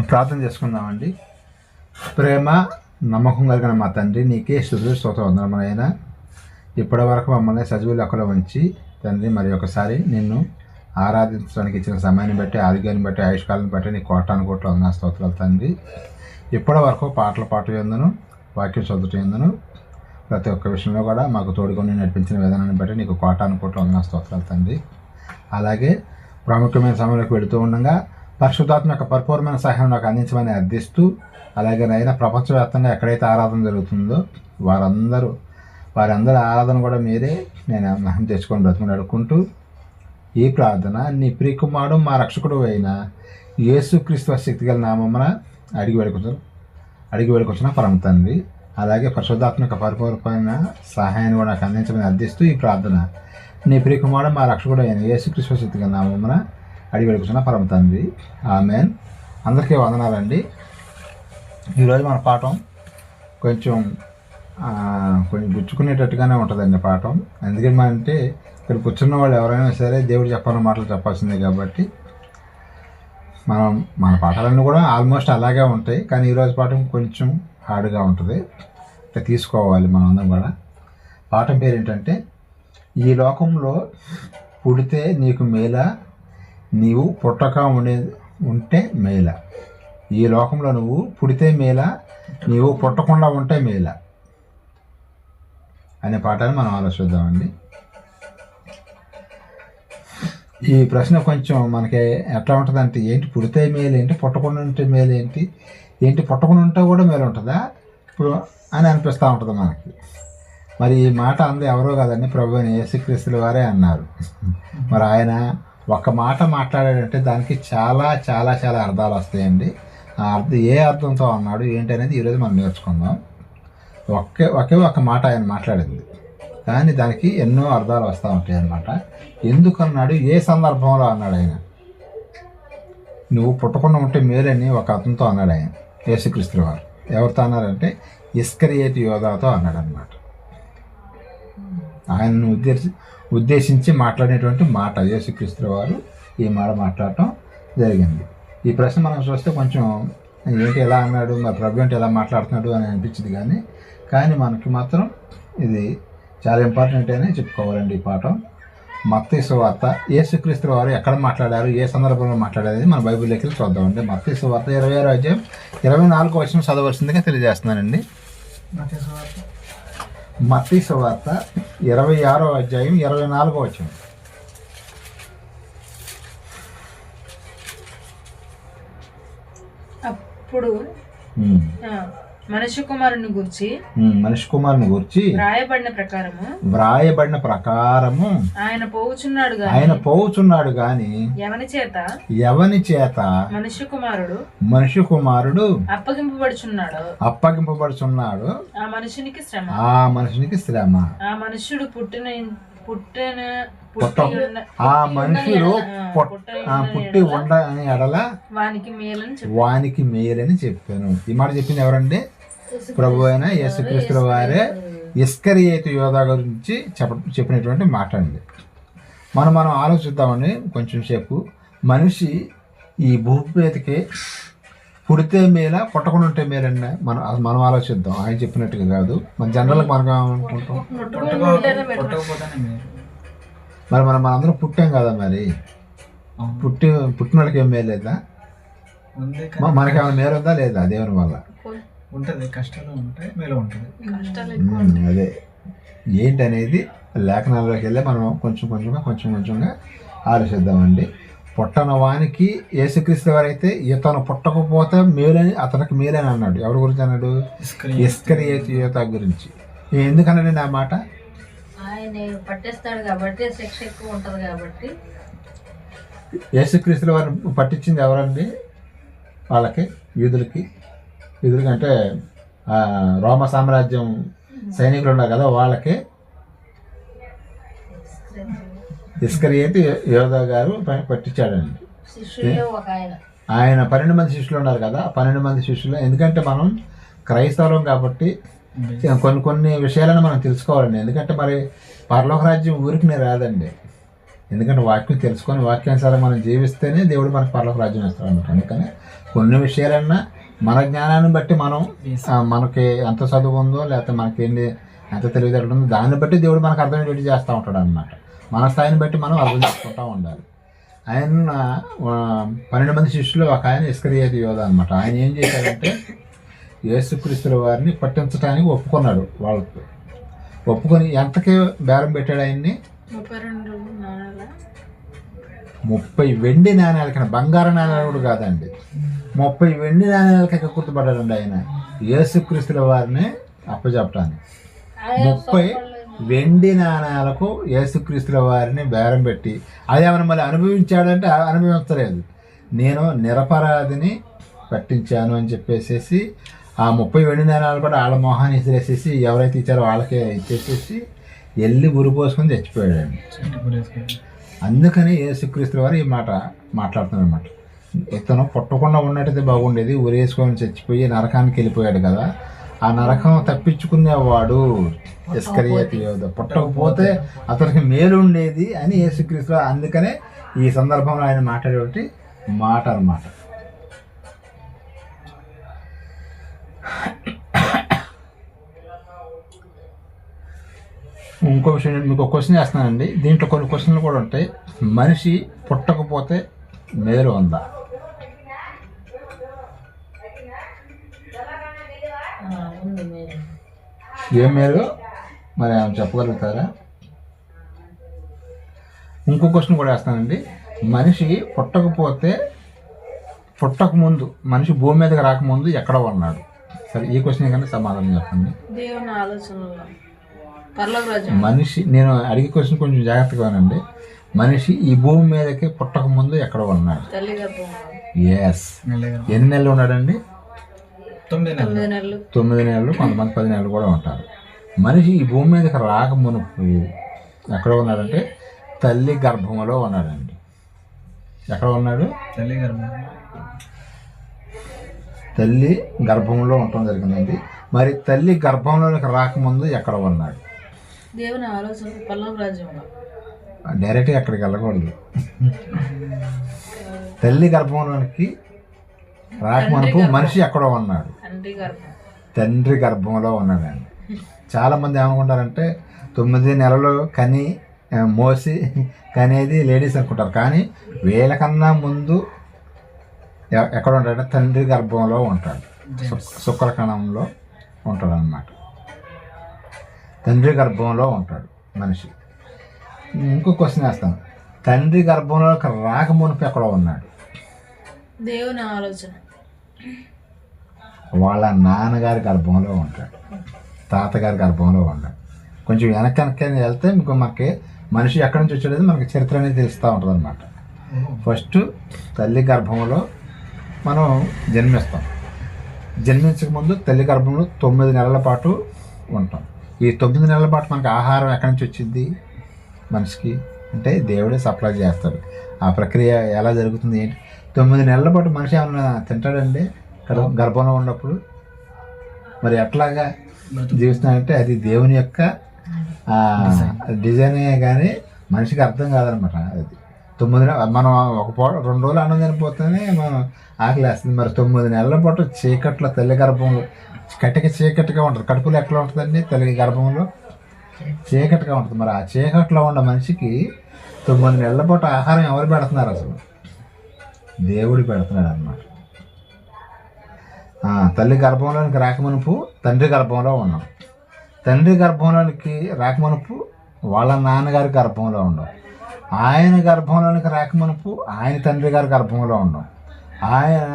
ప్రార్థన చేసుకుందామండి. ప్రేమ నమ్మకం కలిగిన మా తండ్రి, నీకే స్తుతులు స్తోత్రవందనములైనా ఇప్పటి వరకు మమ్మల్ని సజీవ లెక్కలో ఉంచి తండ్రి మరి ఒకసారి నిన్ను ఆరాధించడానికి ఇచ్చిన సమయాన్ని బట్టి, ఆరోగ్యాన్ని బట్టి, ఆయుష్కాలను బట్టి నీ కోటాను కోట్లు వందన స్తోత్రాలు తండ్రి. ఇప్పటి వరకు పాటలు పాట ఎందును, వాక్యం చదువుట ఎందును, ప్రతి ఒక్క విషయంలో కూడా మాకు తోడుకొని నడిపించిన విధానాన్ని బట్టి నీకు కోటాను కోట్లు వందన స్తోత్రాలు తండ్రి. అలాగే ప్రాముఖ్యమైన సమయంలోకి వెళుతూ ఉండగా పరిశుద్ధాత్మ యొక్క పరిపూర్ణమైన సహాయం నాకు అందించమని అర్థిస్తూ, అలాగే నైనా ప్రపంచవ్యాప్తంగా ఎక్కడైతే ఆరాధన జరుగుతుందో వారందరి ఆరాధన కూడా మీరే నేను మహిమ తెచ్చుకొని బ్రతుకుని అడుక్కుంటూ ఈ ప్రార్థన నీ ప్రియకుమారుడు మా రక్షకుడు అయిన యేసుక్రీస్తు శక్తి గల నామమున అడిగి వేడుకొచ్చిన పరమ తండ్రి. అలాగే పరిశుద్ధాత్మ యొక్క పరిపూర్ణమైన సహాయాన్ని కూడా నాకు అందించమని అర్థిస్తూ ఈ ప్రార్థన నీ ప్రియకుమారుడు మా రక్షకుడు అయిన యేసుక్రీస్తు శక్తి గల నామమున అడిగి వేడుకొచ్చిన పరమ తండ్రి. ఆమేన్. అందరికీ వందనాలండి. ఈరోజు మన పాఠం కొంచెం గుచ్చుకునేటట్టుగానే ఉంటుందండి పాఠం. ఎందుకంటే ఇక్కడ కూర్చున్న వాళ్ళు ఎవరైనా సరే దేవుడు చెప్పాలన్న మాటలు చెప్పాల్సిందే కాబట్టి మన పాఠాలన్నీ కూడా ఆల్మోస్ట్ అలాగే ఉంటాయి. కానీ ఈరోజు పాఠం కొంచెం హార్డ్గా ఉంటుంది, ఇట్లా తీసుకోవాలి మనం అందరం కూడా. పాఠం పేరు ఏంటంటే, ఈ లోకంలో పుడితే నీకు మేలా, నీవు పుట్టక ఉంటే మేలా. ఈ లోకంలో నువ్వు పుడితే మేలా, నీవు పుట్టకుండా ఉంటే మేలా అనే పాఠాన్ని మనం ఆలోచిద్దామండి. ఈ ప్రశ్న కొంచెం మనకి ఎట్లా ఉంటుందంటే, ఏంటి పుడితే మేలు ఏంటి, పుట్టకుండా ఉంటే మేలు ఏంటి పుట్టకుండా ఉంటే కూడా మేలు ఉంటుందా ఇప్పుడు అని అనిపిస్తూ ఉంటుంది మనకి. మరి ఈ మాట అందరూ ఎవరో కదండి, ప్రభు అయిన యేసుక్రీస్తుల వారే అన్నారు. మరి ఆయన ఒక మాట మాట్లాడాడంటే దానికి చాలా చాలా చాలా అర్థాలు వస్తాయండి. ఆ అర్థం ఏ అర్థంతో అన్నాడు ఏంటి అనేది ఈరోజు మనం నేర్చుకుందాం. ఒకే ఒక మాట ఆయన మాట్లాడింది, కానీ దానికి ఎన్నో అర్థాలు వస్తూ ఉంటాయి అన్నమాట. ఎందుకు అన్నాడు, ఏ సందర్భంలో అన్నాడు ఆయన. నువ్వు పుట్టకుండా ఉంటే మేలని ఒక అతనితో అన్నాడు ఆయన, యేసుక్రీస్తుల వారు. ఎవరితో అన్నారంటే ఇస్కరియోతు యోధాతో అన్నాడు అన్నమాట. ఆయనను ఉద్దేశించి మాట్లాడేటువంటి మాట యేసుక్రీస్తుల వారు ఈ మాట మాట్లాడటం జరిగింది. ఈ ప్రశ్న మనం చూస్తే కొంచెం ఏంటి ఎలా అన్నాడు, మరి ప్రభు అంటే ఎలా మాట్లాడుతున్నాడు అని అనిపించింది. కానీ మనకి మాత్రం ఇది చాలా ఇంపార్టెంట్ అని చెప్పుకోవాలండి. ఈ పాఠం మత్తయి సువార్త, యేసుక్రీస్తుల వారు ఎక్కడ మాట్లాడారు, ఏ సందర్భంలో మాట్లాడారు మన బైబిల్లోకి వెళ్ళి చూద్దామండి. మత్తయి సువార్త 26వ అధ్యాయం 24వ వచనం చదవలసిందిగా తెలియజేస్తున్నానండి. మత్తయి సువార్త 26వ అధ్యాయం 24వ వచనం. అప్పుడు మనిషి కుమారుని గూర్చి వ్రాయబడిన ప్రకారము ఆయన పోవుచున్నాడు గాని ఎవని చేత మనిషి కుమారుడు అప్పగింపబడుచున్నాడు ఆ మనుషునికి శ్రమ. ఆ మనుషులు పుట్టి ఉండని ఎడల వానికి మేలని చెప్పాను. ఈ మాట చెప్పింది ఎవరండి? ప్రభు అయిన యేసుక్రీస్తుల వారే ఇస్కరియోతు యోధా గురించి చెప్పినటువంటి మాట అండి. మనం ఆలోచిద్దామండి కొంచెం సేపు. మనిషి ఈ భూమి మీదకి పుడితే మేలా, పుట్టకుండా ఉంటే మేలండి మనం ఆలోచిద్దాం. ఆయన చెప్పినట్టుగా కాదు, మన జనరల్గా మనం అనుకుంటాం మరి మనందరం పుట్టాం కదా. మరి పుట్టిన వాళ్ళకి ఏం మేలు లేదా? మనకి ఏమైనా మేలు ఉందా లేదా? దేవుని వల్ల ఉంటుంది, కష్టాలు ఉంటాయి, మేలు ఉంటుంది. అదే ఏంటి అనేది లేఖనాల్లోకి వెళ్ళి మనం కొంచెంగా ఆలోచిద్దామండి. పుట్టన వానికి యేసుక్రీస్తు వారైతే ఇతను పుట్టకపోతే మేలని, అతనికి మేలని అన్నాడు. ఎవరి గురించి అన్నాడు? ఇస్కరియోతు యోధా గురించి. ఎందుకన్నాడు ఆ మాట? పట్టేస్తాడు కాబట్టి శిక్ష ఎక్కువ ఉంటుంది కాబట్టి. యేసుక్రీస్తుల వారిని పట్టించింది ఎవరండి? వాళ్ళకి యూదులకి అంటే రోమ సామ్రాజ్యం సైనికులు ఉన్నారు కదా, వాళ్ళకి ఇస్కరియోతు యోధా గారు పట్టించాడండి. ఆయన 12 మంది శిష్యులు ఉన్నారు కదా, 12 మంది శిష్యులు. ఎందుకంటే మనం క్రైస్తవులం కాబట్టి కొన్ని విషయాలను మనం తెలుసుకోవాలండి. ఎందుకంటే మరి పరలోక రాజ్యం ఊరికి రాదండి. ఎందుకంటే వాక్యం తెలుసుకొని వాక్యానుసారం మనం జీవిస్తేనే దేవుడు మనకు పరలోక రాజ్యం ఇస్తాడు అనమాట. అందుకని కొన్ని విషయాలన్నా మన జ్ఞానాన్ని బట్టి మనం మనకి ఎంత చదువు ఉందో లేకపోతే మనకేంటి ఎంత తెలివితేటలు ఉందో దాన్ని బట్టి దేవుడు మనకు అర్థమయ్యేటట్టు చేస్తూ ఉంటాడు అనమాట. మన స్థాయిని బట్టి మనం అర్థం చేసుకుంటూ ఉండాలి. ఆయన 12 మంది శిష్యులు ఒక ఆయన ఇస్కరియోతు యోధ అనమాట. ఆయన ఏం చేశాడంటే యేసుక్రీస్తుల వారిని పట్టించడానికి ఒప్పుకున్నాడు. వాళ్ళకి ఒప్పుకొని ఎంతకి బేరం పెట్టాడు ఆయన్ని? 30 వెండి నాణ్యాలకైనా, బంగారు నాణ్యాలు కూడా కాదండి, 30 వెండి నాణ్యాలకి గుర్తుపడ్డాడండి ఆయన యేసుక్రీస్తుల వారిని అప్పచెప్పటానికి. 30 వెండి నాణ్యాలకు యేసుక్రీస్తుల వారిని బేరం పెట్టి అది ఏమైనా మళ్ళీ అనుభవించాడంటే అనుభవించలేదు. నేను నిరపరాధిని పట్టించాను అని చెప్పేసి ఆ 30 వెండి నాణ్యాలు కూడా వాళ్ళ మొహాన్ని ఇసిరేసేసి ఎవరైతే ఇచ్చారో వాళ్ళకే ఇచ్చేసేసి వెళ్ళి ఉరిపోసుకొని చచ్చిపోయాడండి. అందుకని యేసుక్రీస్తుల వారు ఈ మాట మాట్లాడుతున్నారు అనమాట. ఇతను పుట్టకుండా ఉన్నట్టయితే బాగుండేది, ఉరేసుకొని చచ్చిపోయి నరకానికి వెళ్ళిపోయాడు కదా, ఆ నరకం తప్పించుకునేవాడు ఇస్కరియోతు యోధ, పుట్టకపోతే అతనికి మేలు ఉండేది అని యేసుక్రీస్తు. అందుకనే ఈ సందర్భంలో ఆయన మాట్లాడేటి మాట అన్నమాట. ఇంకో విషయం మీకు ఒక క్వశ్చన్ వేస్తున్నానండి. దీంట్లో కొన్ని క్వశ్చన్లు కూడా ఉంటాయి. మనిషి పుట్టకపోతే మేలు ఉందా? ఏం మేలు మరి చెప్పగలుగుతారా? ఇంకో క్వశ్చన్ కూడా వేస్తానండి. మనిషి పుట్టకముందు, మనిషి భూమి మీదకి రాకముందు ఎక్కడ ఉన్నాడు? సరే, ఈ క్వశ్చన్ కానీ సమాధానం చెప్పండి. మనిషి, నేను అడిగే క్వశ్చన్ కొంచెం జాగ్రత్తగా వినండి. మనిషి ఈ భూమి మీదకి పుట్టకముందు ఎక్కడ ఉన్నాడు? ఎస్. ఎన్ని నెలలు ఉన్నాడండి? 9 నెలలు. 9 నెలలు, కొంతమంది 10 నెలలు కూడా ఉంటారు. మనిషి ఈ భూమి మీదకి రాకమునుపు ఎక్కడ ఉన్నాడంటే తల్లి గర్భంలో ఉన్నాడండి. ఎక్కడ ఉన్నాడు? తల్లి గర్భంలో ఉండటం జరిగిందండి. మరి తల్లి గర్భంలోకి రాకముందు ఎక్కడ ఉన్నాడు? దేవుని ఆలోచన పరలోక రాజ్యంలో. డైరెక్ట్గా అక్కడికి వెళ్ళకూడదు. తల్లి గర్భంలోనికి రాకమునుపు మనిషి ఎక్కడో ఉన్నాడు? తండ్రి గర్భంలో ఉన్నాడండి. చాలామంది ఏమనుకుంటారంటే 9 నెలలు కని మోసి కనేది లేడీస్ అనుకుంటారు. కానీ వీళ్ళకన్నా ముందు ఎక్కడ ఉంటాడంటే తండ్రి గర్భంలో ఉంటాడు, శుక్రకణంలో ఉంటాడు అన్నమాట. తండ్రి గర్భంలో ఉంటాడు మనిషి. ఇంకో క్వశ్చన్ వేస్తాను. తండ్రి గర్భంలోకి రాకమునుపు ఎక్కడ ఉన్నాడు? దేవుని ఆలోచన. వాళ్ళ నాన్నగారి గర్భంలో ఉంటాడు, తాతగారి గర్భంలో ఉన్నాడు. కొంచెం వెనక్కి వెళ్తే మనకి మనిషి ఎక్కడి నుంచి వచ్చేది మనకి చరిత్ర అనేది తెలుస్తూ ఉంటుంది అన్నమాట. ఫస్ట్ తల్లి గర్భంలో మనం జన్మిస్తాం. జన్మించకముందు తల్లి గర్భంలో 9 నెలల పాటు ఉంటాం. ఈ 9 నెలల పాటు మనకి ఆహారం ఎక్కడి నుంచి వచ్చింది మనిషికి అంటే దేవుడే సప్లై చేస్తాడు. ఆ ప్రక్రియ ఎలా జరుగుతుంది ఏంటి? 9 నెలల పాటు మనిషి ఏమన్నా తింటాడండి గర్భంలో ఉన్నప్పుడు? మరి ఎట్లాగా జీవిస్తున్నాడంటే అది దేవుని యొక్క డిజైనే కానీ మనిషికి అర్థం కాదనమాట. అది 9 మనం 2 రోజులు అన్నం తినిపోతేనే మనం ఆకలేస్తుంది. మరి 9 నెలల పాటు చీకట్లో తల్లి గర్భంలో చీకటిగా ఉంటుంది. కడుపులో ఎట్లా ఉంటుందండి? తల్లి గర్భంలో చీకటిగా ఉంటుంది. మరి ఆ చీకట్లో ఉన్న మనిషికి 9 నెలల పాటు ఆహారం ఎవరు పెడుతున్నారు? అసలు దేవుడు పెడుతున్నాడు అన్నమాట. తల్లి గర్భంలోనికి రాకమునుపు తండ్రి గర్భంలో ఉన్నాం. తండ్రి గర్భంలోనికి రాకమునుపు వాళ్ళ నాన్నగారి గర్భంలో ఉన్నాం. ఆయన గర్భంలోనికి రాకమునుపు ఆయన తండ్రి గారి గర్భంలో ఉన్నాం. ఆయన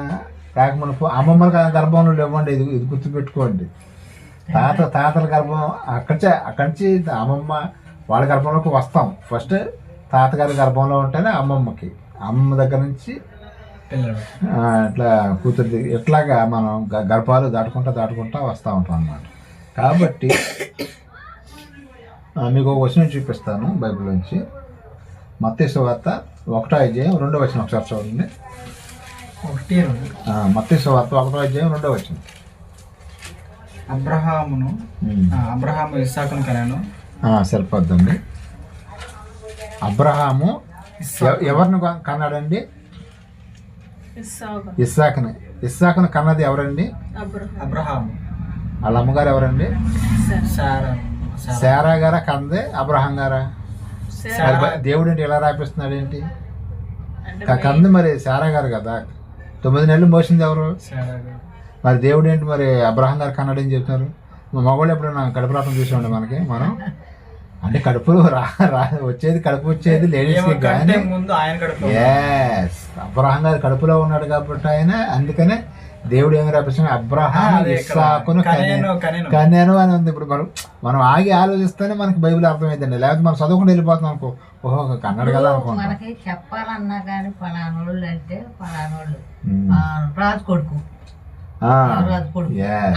రాకమునుపు అమ్మమ్మల గర్భంలో ఇవ్వండి. ఇది గుర్తుపెట్టుకోండి. తాతల గర్భం అక్కడి నుంచి అమ్మమ్మ వాళ్ళ గర్భంలోకి వస్తాం. ఫస్ట్ తాతగారి గర్భంలో ఉంటేనే అమ్మమ్మకి, అమ్మమ్మ దగ్గర నుంచి ఇట్లా కూతురు ఇట్లాగా మనం గర్భాలు దాటుకుంటా వస్తూ ఉంటాం అన్నమాట. కాబట్టి మీకు ఒక వచనం చూపిస్తాను బైబిల్ నుంచి. మత్తయి సువార్త 1వ అధ్యాయం 2వ వచనం ఒకసారి చూడండి. మత్తయి సువార్త 1వ అధ్యాయం 2వ వచనం. అబ్రహాము ఇస్సాకును కనెను. సరిపోద్దండి. అబ్రహాము ఎవరిని కన్నాడండి? ఇస్సాకుని. ఇస్సాకుని కన్నది ఎవరండి? అబ్రహాము. వాళ్ళ అమ్మగారు ఎవరండి? శారా గారా కన్నది అబ్రహాం గారా? దేవుడు ఏంటి ఇలా రాపిస్తున్నాడు ఏంటి? కంది మరి శారా గారు కదా. 9 నెలలు మోసింది ఎవరు? మరి దేవుడు ఏంటి మరి అబ్రహాం గారు కన్నాడు అని చెప్తున్నారు? మగవాళ్ళు ఎప్పుడైనా కడుపు రావడం చూసామండి మనకి మనం. అంటే కడుపులో వచ్చేది కడుపు వచ్చేది లేడీస్కి కానీ అబ్రహాం గారు కడుపులో ఉన్నాడు కాబట్టి ఆయన అందుకనే దేవుడు ఏమి రాపిస్తున్నాడు? అబ్రహాం ఇస్సాకును కన్యాను అని ఉంది. ఇప్పుడు మనం ఆగి ఆలోచిస్తేనే మనకి బైబిల్ అర్థమైందండి. లేకపోతే మనం చదువుకుంటూ వెళ్ళిపోతున్నాం అనుకో, ఓహో కన్నాడు కదా అనుకుంటాం. మనకి చెప్పాలన్నా కానీ పలానోళ్ళు అంటే పలానోళ్ళు రాజు కొడుకు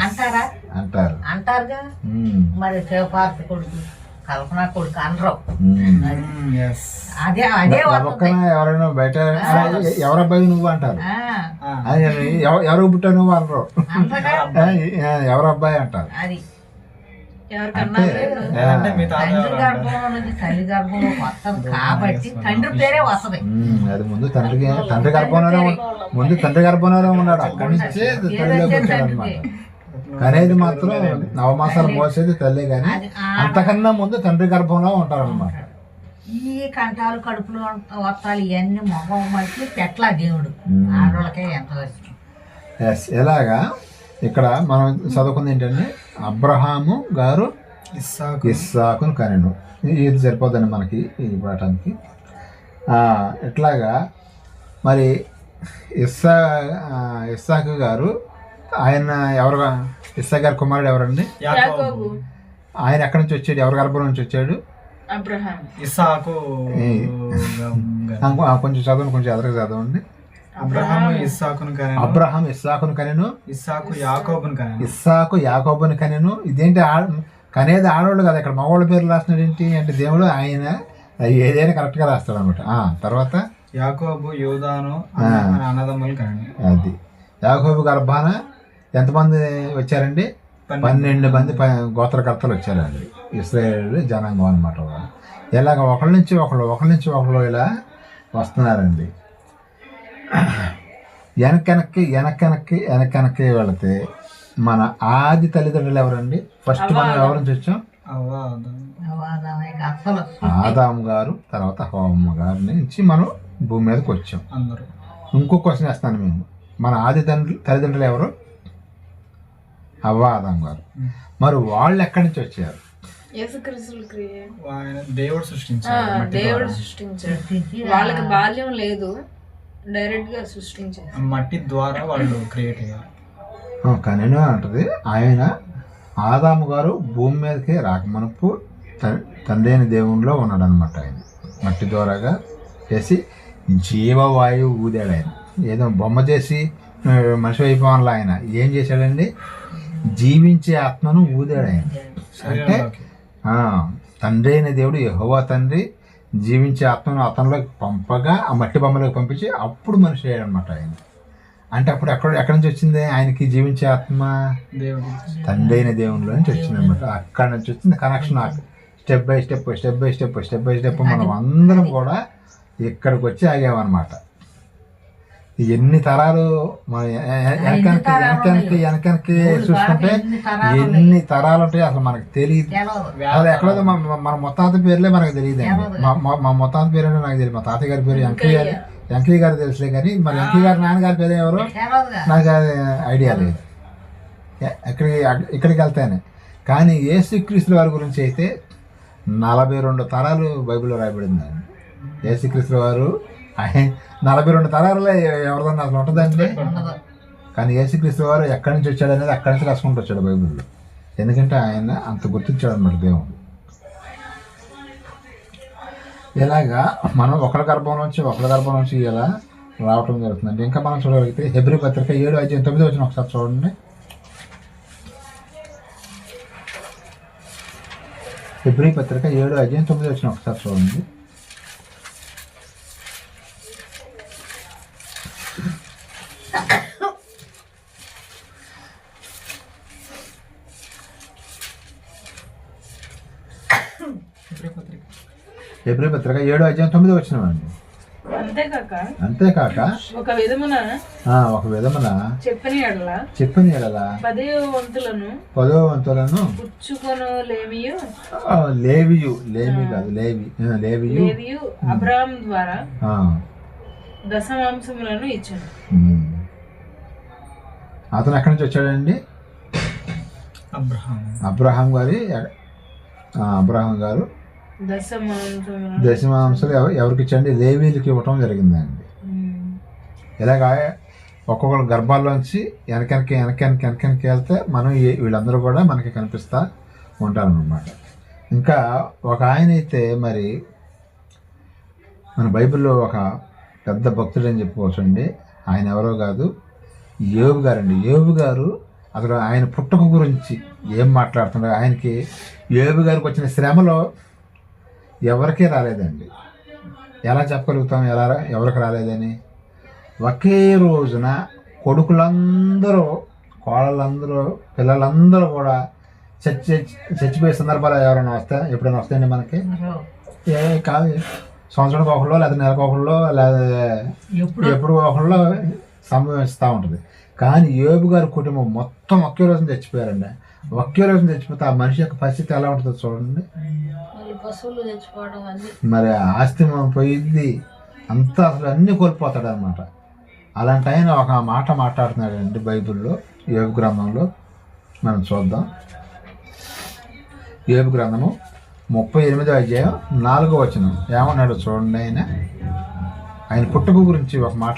అంటారా? అంటారుగా. మరి శివపార్తి కొడుకు, కల్పన కొడుకు అనరు. అదే అదే ఎవరైనా బయట ఎవరబ్బాయి నువ్వు అంటారు, ఎవరు పుట్టా నువ్వు అనరు, ఎవరబ్బాయి అంటారు. అది తండ్రి గర్భంలో నుంచి తల్లి గర్భంలో వస్తుంది కాబట్టి తండ్రి పేరే వస్తుంది. అది ముందు తండ్రి గర్భంలోనే ఉన్నాడు. అక్కడి నుంచే తల్లిలోకి వచ్చాడు అనమాట. కనేది మాత్రం నవమాసాలు మోసేది తల్లి, కానీ అంతకన్నా ముందు తండ్రి గర్భంలో ఉంటారు అనమాట. ఈ కంఠాలు కడుపులో వస్తాలు ఇవన్నీ మొహం మట్టి పెట్ల దేవుడు ఆడవాళ్ళకే ఎంత వచ్చింది. ఎలాగా ఇక్కడ మనం చదువుకుంది ఏంటంటే అబ్రహాము గారు ఇస్సాకును కనెను. ఇది సరిపోద్దండి మనకి ఈ పాఠానికి. ఇట్లాగా మరి ఇస్సాకు గారు ఆయన ఇస్సాకు గారి కుమారుడు ఎవరండి? ఆయన ఎక్కడి నుంచి వచ్చాడు? ఎవరి గర్భం నుంచి వచ్చాడు? కొంచెం చదవండి, కొంచెం ఎదురుగా చదవండి. అబ్రహాము ఇస్సాకును కనెను, ఇస్సాకు యాకోబును కనెను. ఇదేంటి కనేది ఆడవాళ్ళు కదా, ఇక్కడ మగవాళ్ళ పేర్లు రాస్తున్నాడు ఏంటి అంటే దేవుడు ఆయన ఏదైనా కరెక్ట్గా రాస్తాడు అనమాట. తర్వాత యాకోబు యోదాను అన్నదమ్ములు కనెను. అది యాకోబు గర్భాన ఎంతమంది వచ్చారండి? 12 మంది గోత్రకర్తలు వచ్చారండి. ఇశ్రాయేలు జనాంగం అనమాట. ఇలాగ ఒకళ్ళ నుంచి ఒకళ్ళు ఇలా వస్తున్నారండి. వెనక్కి వెళితే మన ఆది తల్లిదండ్రులు ఎవరండి? ఫస్ట్ మనం ఎవరి నుంచి వచ్చాం? ఆదాము గారు, తర్వాత హవ్వ గారి నుంచి మనం భూమి మీదకి వచ్చాం. ఇంకో క్వశ్చన్ వేస్తాను మేము. మన ఆది తల్లిదండ్రులు ఎవరు? హవ్వ, ఆదాము గారు. మరి వాళ్ళు ఎక్కడి నుంచి వచ్చారు? దేవుడు సృష్టించాడు. వాళ్ళకి బాల్యం లేదు, డైరెక్ట్ గా సృష్టించారు. మట్టి ద్వారా వాళ్ళు క్రియేట్ అయ్యారు. కనెను అంటది. ఆయన ఆదాము గారు భూమి మీదకి రాకమనుపు తండ్రి అయిన దేవునిలో ఉన్నాడు అనమాట. ఆయన మట్టి ద్వారాగా చేసి జీవవాయువు ఊదాడు. ఆయన ఏదో బొమ్మ చేసి మనిషి అయిపోవాలా. ఆయన ఏం చేశాడండి? జీవించే ఆత్మను ఊదాడు ఆయన. అంటే తండ్రి అయిన దేవుడు యెహోవా తండ్రి జీవించే ఆత్మను అతనిలోకి పంపగా ఆ మట్టి బొమ్మలోకి పంపించి అప్పుడు మనిషి అయ్యాడు అనమాట ఆయన. అంటే అప్పుడు ఎక్కడి నుంచి వచ్చింది ఆయనకి జీవించే ఆత్మ? తండ్రి అయిన దేవునిలో నుంచి వచ్చింది అనమాట. అక్కడి నుంచి వచ్చింది కనెక్షన్. స్టెప్ బై స్టెప్ మనం అందరం కూడా ఇక్కడికి వచ్చి ఆగామన్నమాట. ఎన్ని తరాలు మన వెనకనికి చూసుకుంటే ఎన్ని తరాలు ఉంటాయి అసలు మనకు తెలియదు. అసలు ఎక్కడో మన ముత్తాత పేర్లే మనకు తెలియదు. మా ముత్తాత పేరు అంటే నాకు తెలియదు. మా తాతయ్య గారి పేరు వెంకయ్య గారు తెలుసులే, కానీ మరి వెంకయ్య గారి నాన్నగారి పేరు ఎవరు నాకు అది ఐడియా లేదు. ఇక్కడికి వెళ్తానే. కానీ యేసుక్రీస్తు వారి గురించి అయితే 42 తరాలు బైబిల్లో రాయబడింది. యేసుక్రీస్తు వారు 42 తరాలలో ఎవరిదన్నా అసలు ఉంటుందండి. కానీ యేసుక్రీస్తు వారు ఎక్కడి నుంచి వచ్చాడు అనేది అక్కడి నుంచి రాసుకుంటూ వచ్చాడు బైబిల్లో. ఎందుకంటే ఆయన అంత గుర్తించాడు అన్నమాట దేవుడు. ఇలాగా మనం ఒకరి గర్భం నుంచి ఇలా రావటం జరుగుతుందండి. ఇంకా మనం చూడగలిగితే హెబ్రీ పత్రిక 7:9 వచ్చిన ఒకసారి చూడండి. హెబ్రీ పత్రిక 7:9 వచ్చిన ఒకసారి చూడండి. హెబ్రీ పత్రిక 7వ అధ్యాయం 9వ వచనం అండి. అంతేకాక అంతేకాక ఒక విధమున ఒక విధమున చెప్పిన ఎడల చెప్పిన ఎడలా 10వ వంతులను 10వ వంతులను పుచ్చుకొను లేమియు లేవి కాదు లేవియు అబ్రహాం ద్వారా ఆ, దశమాంసములను ఇచ్చాను. అతను ఎక్కడి నుంచి వచ్చాడండి? అబ్రహాం గారు దశమాంసములను దశమాంశాలు ఎవరికి ఇచ్చండి? లేవీలకి ఇవ్వటం జరిగిందండి. ఇలాగా ఒక్కొక్కరు గర్భాల్లోంచి వెనకనికి వెళ్తే మనం వీళ్ళందరూ కూడా మనకి కనిపిస్తూ ఉంటారన్నమాట. ఇంకా ఒక ఆయన అయితే మరి మన బైబిల్లో ఒక పెద్ద భక్తుడు అని చెప్పుకోవచ్చండి. ఆయన ఎవరో కాదు, యోబు గారండి. యోబు గారు అసలు ఆయన పుట్టుక గురించి ఏం మాట్లాడుతున్నారు? ఆయనకి యోబు గారికి వచ్చిన శ్రమలో ఎవరికీ రాలేదండి. ఎలా చెప్పగలుగుతాం ఎవరికి రాలేదని? ఒకే రోజున కొడుకులందరూ, కోడళ్ళందరూ, పిల్లలందరూ కూడా చచ్చిపోయే సందర్భాలు ఎప్పుడైనా వస్తాయండి మనకి? కాదు, సంవత్సరానికి ఒకళ్ళు లేదా నెలకు ఒకళ్ళు లేదా ఎప్పుడు ఒకళ్ళు సంభవిస్తూ ఉంటుంది. కానీ యోబు గారి కుటుంబం మొత్తం ఒకే రోజున చచ్చిపోయారండి. ఒకే రోజున చచ్చిపోతే ఆ మనిషి యొక్క పరిస్థితి ఎలా ఉంటుందో చూడండి. మరి ఆస్తి పోయింది అంతా, అసలు అన్నీ కోల్పోతాడు అనమాట. అలాంటి ఆయన ఒక మాట మాట్లాడుతున్నాడండి బైబిల్లో, యోబు గ్రంథంలో. మనం చూద్దాం. యోబు గ్రంథము 38వ అధ్యాయం 4వ వచనం ఏమన్నాడు చూడండి. ఆయన పుట్టుక గురించి ఒక మాట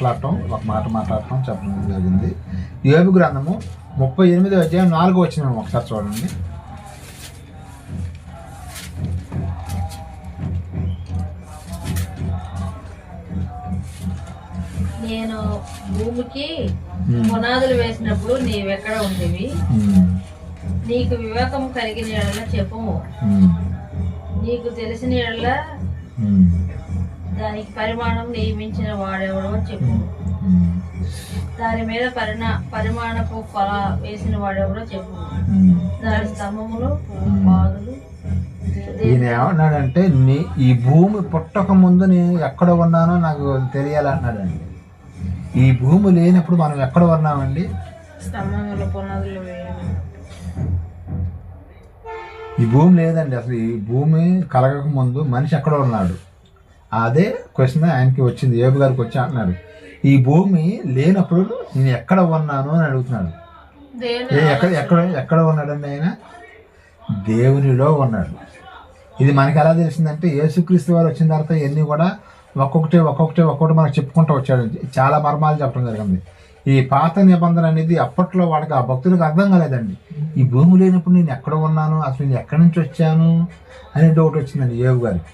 మాట్లాడటం చెప్పడం జరిగింది. యోబు గ్రంథము 38వ అధ్యాయం 4వ వచనం ఒకసారి చూడండి. నేను భూమికి పునాదులు వేసినప్పుడు నీవెక్కడ ఉండేవి? నీకు వివేకం కలిగిన ఎడల చెప్పుము. నీకు తెలిసిన ఎడల దానికి పరిమాణం నియమించిన వాడెవడో చెప్పు. దాని మీద పరిమాణపు కొల వేసిన వాడెవడో చెప్పు. దాని స్తంభములు పాదులు. ఈయన ఏమన్నాడంటే, ఈ భూమి పుట్టక ముందు నేను ఎక్కడ ఉన్నానో నాకు తెలియాలన్నాడండి. ఈ భూమి లేనప్పుడు మనం ఎక్కడ ఉన్నామండి? స్తంభములు పునాదులు వేయాలి. ఈ భూమి లేదండి. అసలు ఈ భూమి కలగక ముందు మనిషి ఎక్కడ ఉన్నాడు? అదే క్వశ్చన్ ఆయనకి వచ్చింది, యోబు గారికి వచ్చి అంటున్నాడు. ఈ భూమి లేనప్పుడు నేను ఎక్కడ ఉన్నాను అని అడుగుతున్నాడు. ఎక్కడ ఉన్నాడండి ఆయన? దేవునిలో ఉన్నాడు. ఇది మనకి ఎలా తెలిసిందంటే, యేసుక్రీస్తు వారు వచ్చిన తర్వాత ఇవన్నీ కూడా ఒక్కొక్కటి మనకు చెప్పుకుంటూ వచ్చాడు. చాలా మర్మాలు చెప్పడం జరిగింది. ఈ పాత నిబంధన అనేది అప్పట్లో వాళ్ళకి, ఆ భక్తులకు అర్థం కాలేదండి. ఈ భూమి లేనప్పుడు నేను ఎక్కడ ఉన్నాను, అసలు నేను ఎక్కడి నుంచి వచ్చాను అనే డౌట్ వచ్చిందండి యోబు గారికి.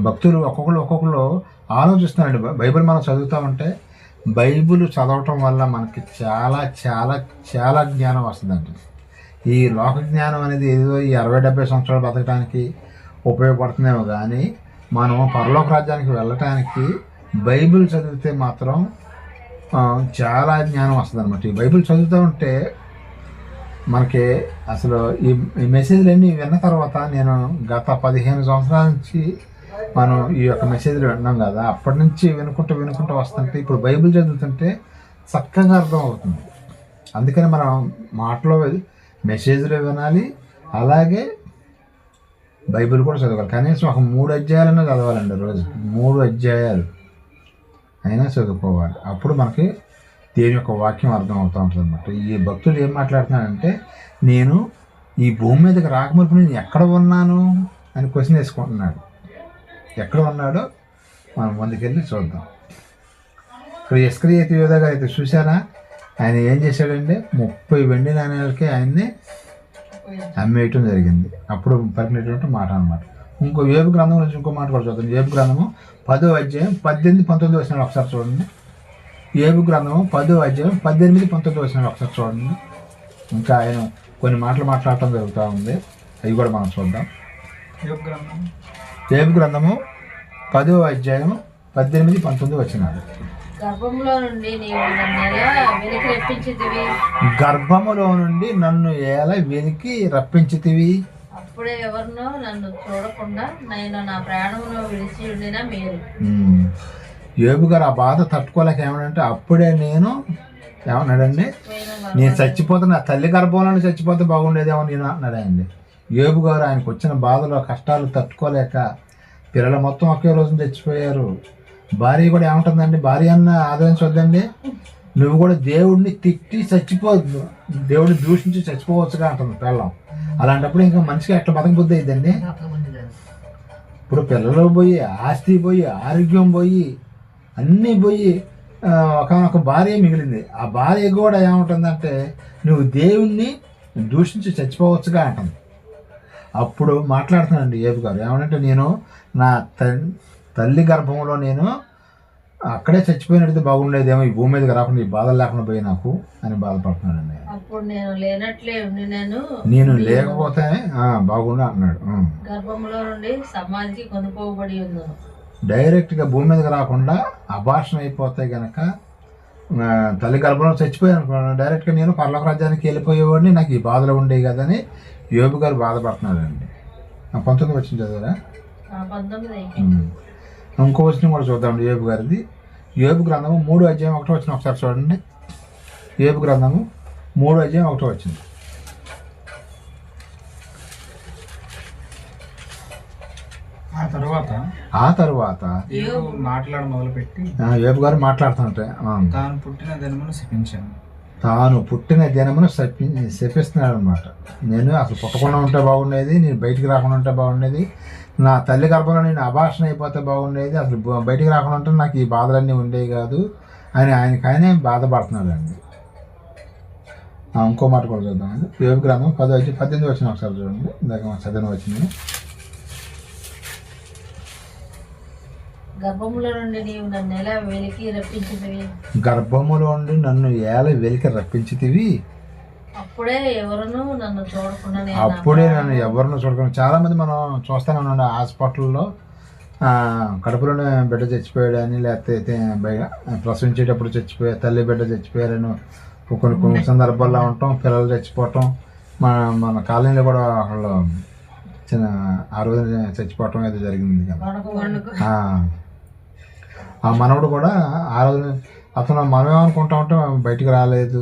భక్తులు ఒక్కొక్కరు ఆలోచిస్తున్నారండి. బైబిల్ మనం చదువుతామంటే, బైబిల్ చదవటం వల్ల మనకి చాలా చాలా చాలా జ్ఞానం వస్తుందండి. ఈ లోక జ్ఞానం అనేది ఏదో ఈ 60-70 సంవత్సరాలు బతకడానికి ఉపయోగపడుతుందేమో కానీ, మనం పరలోక రాజ్యానికి వెళ్ళటానికి బైబిల్ చదివితే మాత్రం చాలా జ్ఞానం వస్తుంది అనమాట. ఈ బైబిల్ చదువుతూ ఉంటే మనకి అసలు ఈ మెసేజ్లన్నీ విన్న తర్వాత, నేను గత 15 సంవత్సరాల నుంచి మనం ఈ యొక్క మెసేజ్లు విన్నాం కదా, అప్పటి నుంచి వినుకుంటూ వస్తుంటే ఇప్పుడు బైబిల్ చదువుతుంటే చక్కగా అర్థం అవుతుంది. అందుకని మనం మాటలో మెసేజ్లు వినాలి, అలాగే బైబిల్ కూడా చదవాలి. కనీసం ఒక 3 అధ్యాయాలన్నా చదవాలండి రోజు. 3 అధ్యాయాలు అయినా చదువుకోవాలి. అప్పుడు మనకి దేని యొక్క వాక్యం అర్థం అవుతూ ఉంటుంది అనమాట. ఈ భక్తుడు ఏం మాట్లాడుతున్నాడంటే, నేను ఈ భూమి మీదకి రాకముందు నేను ఎక్కడ ఉన్నాను అని క్వశ్చన్ వేసుకుంటున్నాడు. ఎక్కడ ఉన్నాడో మనం ముందుకెళ్ళి చూద్దాం. ఇక్కడ ఇస్కరియోతు యోధా గారు అయితే చూసారా, ఆయన ఏం చేశాడంటే 30 వెండి నాణ్యాలకి ఆయన్ని అమ్మేయటం జరిగింది. అప్పుడు పలికినటువంటి మాట అనమాట. ఇంకో యోబు గ్రంథం నుంచి ఇంకో మాట కూడా చూద్దాం. యోబు గ్రంథము 10వ అధ్యాయం 18-19 వచనాలు ఒకసారి చూడండి. యోబు గ్రంథము 10వ అధ్యాయం 18-19 వచనాలు ఒకసారి చూడండి. ఇంకా ఆయన కొన్ని మాటలు మాట్లాడటం జరుగుతూ ఉంది, అవి కూడా మనం చూద్దాం. యోబు గ్రంథము 10వ అధ్యాయం 18-19 వచనాలు. గర్భములో నుండి నన్ను ఎలా వెలికి రప్పించితివి? అప్పుడే ఎవరినో నన్ను చూడకుండా నేను నా ప్రాణమును విడిచి ఉండిన మేలు. యోబు గారు ఆ బాధ తట్టుకోలేక ఏమనంటే అప్పుడే నేను ఏమన్నాడండి, నేను చచ్చిపోతే నా తల్లి గర్భంలోనే చచ్చిపోతే బాగుండేదేమో నేను అన్నాడండి. యోబు గారు ఆయనకు వచ్చిన బాధలో కష్టాలు తట్టుకోలేక పిల్లలు మొత్తం ఒకే రోజున చచ్చిపోయారు. భార్య కూడా ఏముంటుందండి, భార్య అన్న ఆదరించవద్దండి, నువ్వు కూడా దేవుడిని తిట్టి చచ్చిపోవద్దు, దేవుడిని దూషించి చచ్చిపోవచ్చుగా అంటుంది పిల్లం. అలాంటప్పుడు ఇంకా మనిషికి ఎట్లా బతకబుద్ధి అయిందండి. ఇప్పుడు పిల్లలు పోయి, ఆస్తి పోయి, ఆరోగ్యం పోయి, అన్నీ పోయి ఒక భార్య మిగిలింది. ఆ భార్య కూడా ఏముంటుందంటే నువ్వు దేవుణ్ణి దూషించి చచ్చిపోవచ్చుగా అంటుంది. అప్పుడు మాట్లాడుతున్నానండి యోబు గారు ఏమంటే, నేను నా తల్లి గర్భంలో నేను అక్కడే చచ్చిపోయినట్టు బాగుండేదేమో, ఈ భూమి మీదకి రాకుండా ఈ బాధలు లేకుండా పోయి నాకు అని బాధపడుతున్నానండి. అప్పుడు నేను లేనట్లే ఉండి నేను లేకపోతే బాగుండు అన్నాడు. గర్భంలో నుండి సమాధికి కొనుక్కోబడి ఉన్నాను. డైరెక్ట్గా భూమి మీదకి రాకుండా అబార్షన్ అయిపోతే గనక తల్లి గర్భంలో చచ్చిపోయాను అనుకున్నాను, డైరెక్ట్గా నేను పరలోక రాజ్యానికి వెళ్ళిపోయేవాడిని, నాకు ఈ బాధలు ఉండేవి కదని యోబు గారు బాధపడుతున్నారండి. 19 వచ్చిన చదివారా? ఇంకో వచ్చిన కూడా చూద్దామండి యోబు గారిది. యోబు గ్రంథము 3వ అధ్యాయం 1వ వచనం ఒకసారి చూడండి. యోబు గ్రంథము 3వ అధ్యాయం 1వ వచనం. ఆ తర్వాత యోబు మాట్లాడ మొదలుపెట్టి యోబు గారు మాట్లాడుతుంటే తాను పుట్టిన దినమును శపించాను. తాను పుట్టిన దినమును శపిస్తున్నాడు అనమాట. నేను అసలు పుట్టకుండా ఉంటే బాగుండేది, నేను బయటికి రాకుండా ఉంటే బాగుండేది, నా తల్లి గర్భంలో నేను అభాషణ అయిపోతే బాగుండేది, అసలు బయటికి రాకుండా ఉంటే నాకు ఈ బాధలన్నీ ఉండేవి కాదు అని ఆయనకైనా బాధపడుతున్నాడు అండి. ఇంకో మాట కూడా చూద్దామండి. యోబు గ్రంథం 18 వచ్చిన ఒకసారి చూడండి. ఇందాక చదివిన వచ్చింది. గర్భములో నుండి నీవు నన్ను ఎలా వెలికి రప్పించితివి, గర్భములో నుండి నన్ను ఎలా వెలికి రప్పించితివి, అప్పుడే ఎవరును నన్ను చూడకుండా అప్పుడే నన్ను ఎవరిని చూడకుండా. చాలామంది మనం చూస్తూనే ఉన్నాం హాస్పిటల్లో కడుపులోనే బిడ్డ చచ్చిపోయాడని, లేకపోతే ప్రసవించేటప్పుడు చచ్చిపోయా తల్లి బిడ్డ చచ్చిపోయారని కొన్ని సందర్భాల్లో ఉంటాం. పిల్లలు చచ్చిపోవటం, మన కాలనీలో కూడా వాళ్ళు చిన్న ఆ రోజు చచ్చిపోవటం ఏదో జరిగింది కదా. ఆ మనవడు కూడా ఆ రోజు అతను మనమేమనుకుంటా ఉంటే బయటికి రాలేదు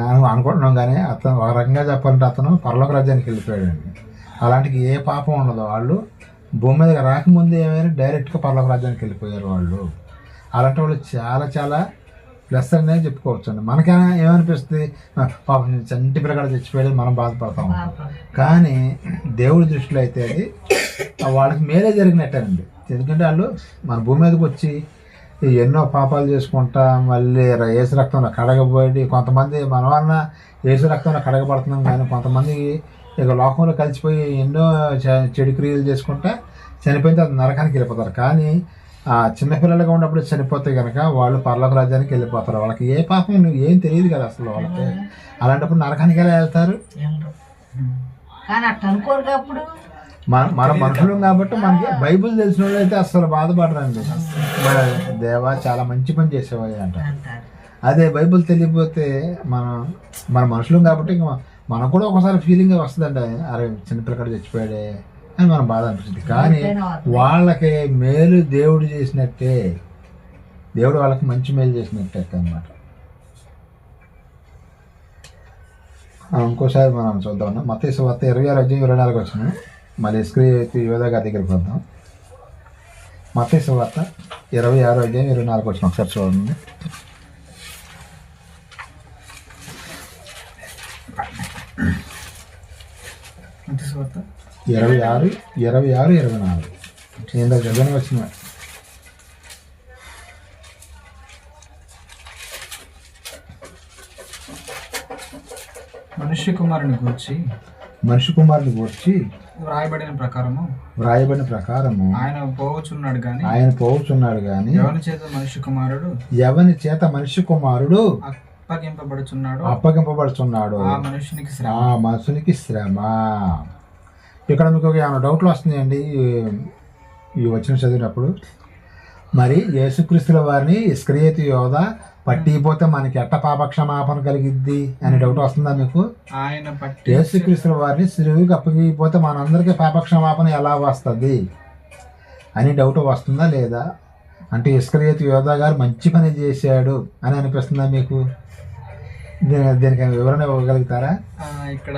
అని అనుకుంటున్నాం, కానీ అతను ఒక రకంగా చెప్పాలంటే అతను పరలోక రాజ్యానికి వెళ్ళిపోయాడండి. అలాంటికి ఏ పాపం ఉండదు. వాళ్ళు భూమి మీద రాకముందు ఏమైనా డైరెక్ట్గా పరలోక రాజ్యానికి వెళ్ళిపోయారు వాళ్ళు. అలాంటి వాళ్ళు చాలా చాలా ప్లస్ అనేది చెప్పుకోవచ్చు అండి. మనకైనా ఏమనిపిస్తుంది, పాపం చంటి పిల్లగాడు చచ్చిపోయాడు మనం బాధపడతాం, కానీ దేవుడి దృష్టిలో అయితే అది వాళ్ళకి మేలే జరిగినట్టేనండి. ఎందుకంటే వాళ్ళు మన భూమి మీదకి వచ్చి ఎన్నో పాపాలు చేసుకుంటా మళ్ళీ ఏసు రక్తంలో కడగబడి, కొంతమంది మనమన్నా ఏసు రక్తంలో కడగబడుతున్నాం, కానీ కొంతమంది ఇక లోకంలో కలిసిపోయి ఎన్నో చెడు క్రియలు చేసుకుంటా చనిపోయిన తర్వాత నరకానికి వెళ్ళిపోతారు. కానీ ఆ చిన్నపిల్లలుగా ఉన్నప్పుడు చనిపోతే కనుక వాళ్ళు పరలోక రాజ్యానికి వెళ్ళిపోతారు. వాళ్ళకి ఏ పాపం ఏం తెలియదు కదా అసలు వాళ్ళకి. అలాంటప్పుడు నరకానికి ఎలా వెళ్తారు? కానీ అట్లా అనుకోరు. అప్పుడు మన మనుషులు కాబట్టి మనకి బైబుల్ తెలిసిన వాళ్ళు అయితే అసలు బాధపడరండి. దేవా చాలా మంచి పని చేసేవాళ్ళు అంటారు. అదే బైబుల్ తెలియకపోతే మన మనుషులు కాబట్టి ఇంక మనకు కూడా ఒకసారి ఫీలింగ్ వస్తుందండి, అరే చిన్నపిల్లకాడు చచ్చిపోయాడే అని మనం బాధ అనిపిస్తుంది. కానీ వాళ్ళకి మేలు దేవుడు చేసినట్టే, దేవుడు వాళ్ళకి మంచి మేలు చేసినట్టే అన్నమాట. ఇంకోసారి మనం చూద్దాం. మత్తయి సువార్త 26:24 వచ్చిన మళ్ళీ స్క్రీన్ యోధా గారి దగ్గరికి వద్దాం. మత్తయి సువార్త 26:24 వచ్చిన ఒకసారి చూడండి. మత్తయి సువార్త 26:24 నేను చదివిన వచ్చిన మనుష్య కుమారుని గూర్చి వ్రాయబడిన ప్రకారము ఆయన పోవచున్నాడు గాని ఎవని చేత మనుష్య కుమారుడు అప్పగింపబడుచున్నాడు ఆ మనుషునికి శ్రమ. ఇక్కడ మీకు ఏమైనా డౌట్లు వస్తున్నాయండి ఈ వచ్చిన చదివినప్పుడు? మరి యేసుక్రీస్తుల వారిని ఇస్కరియోతు యోధ పట్టిపోతే మనకి ఎట్ట పాపక్షమాపణ కలిగిద్ది అనే డౌట్ వస్తుందా మీకు? ఆయన యేసుక్రీస్తుల వారిని సిలువకి అప్పగిపోతే మనందరికీ పాపక్షమాపణ ఎలా వస్తుంది అని డౌట్ వస్తుందా లేదా? అంటే ఇస్కరియోతు యోధ గారు మంచి పని చేశాడు అని అనిపిస్తుందా మీకు? దీనికి వివరణ ఇవ్వగలుగుతారా? ఇక్కడ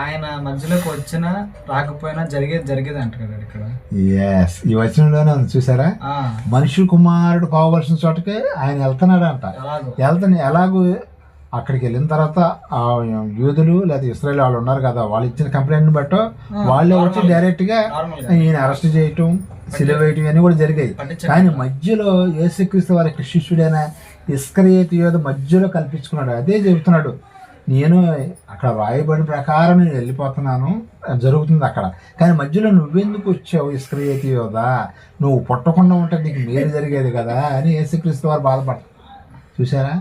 ఆయన మధ్యలోకి వచ్చినా రాకపోయినా జరిగేది అంట కదా ఇక్కడ. ఎస్, ఈ వచనంలోనే ఉంది చూసారా, మనిషి కుమారుడు పోవలసిన చోటకే ఆయన వెళ్తున్నాడు అంట. ఎలాగూ అక్కడికి వెళ్ళిన తర్వాత ఆ యూదులు లేదా ఇస్రాయేల్ వాళ్ళు ఉన్నారు కదా, వాళ్ళు ఇచ్చిన కంప్లైంట్ బట్టో వాళ్ళే వచ్చి డైరెక్ట్గా ఈయన అరెస్ట్ చేయటం, సిలువ వేయటం ఇవన్నీ కూడా జరిగాయి. కానీ మధ్యలో యేసుక్రీస్తు వారి యొక్క శిష్యుడైన ఇస్కరియోతు యోధ మధ్యలో కల్పించుకున్నాడు. అదే చెబుతున్నాడు, నేను అక్కడ రాయబడిన ప్రకారం నేను వెళ్ళిపోతున్నాను, జరుగుతుంది అక్కడ, కానీ మధ్యలో నువ్వెందుకు వచ్చావు ఇస్కరియోతు యోధ, నువ్వు పుట్టకుండా ఉంటే నీకు మేలు జరిగేది కదా అని యేసుక్రీస్తు వారు బాధపడతారు. చూసారా,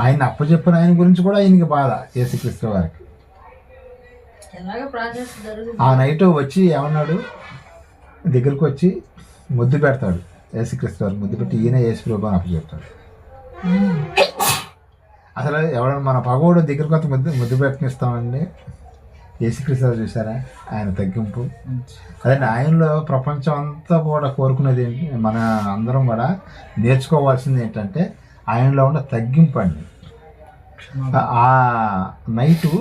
ఆయన అప్పచెప్పిన ఆయన గురించి కూడా ఆయనకి బాధ యేసుక్రీస్తు వారికి. ఆ నైట్ వచ్చి ఏమన్నాడు, దగ్గరకు వచ్చి ముద్దు పెడతాడు యేసుక్రీస్తు వారికి, ముద్దు పెట్టి ఈయన యేసు ప్రభువు అని అప్పచెప్తాడు. అసలు ఎవరైనా మన పగోడు దగ్గరకు వచ్చి ముద్దు పెట్టనిస్తామండి. యేసుక్రీస్తు వారు చూసారా ఆయన తగ్గింపు. అదే ఆయనలో ప్రపంచం అంతా కూడా కోరుకునేది ఏంటి, మన అందరం కూడా నేర్చుకోవాల్సింది ఏంటంటే ఆయనలో ఉన్న తగ్గింపు అండి. ఆ నైటు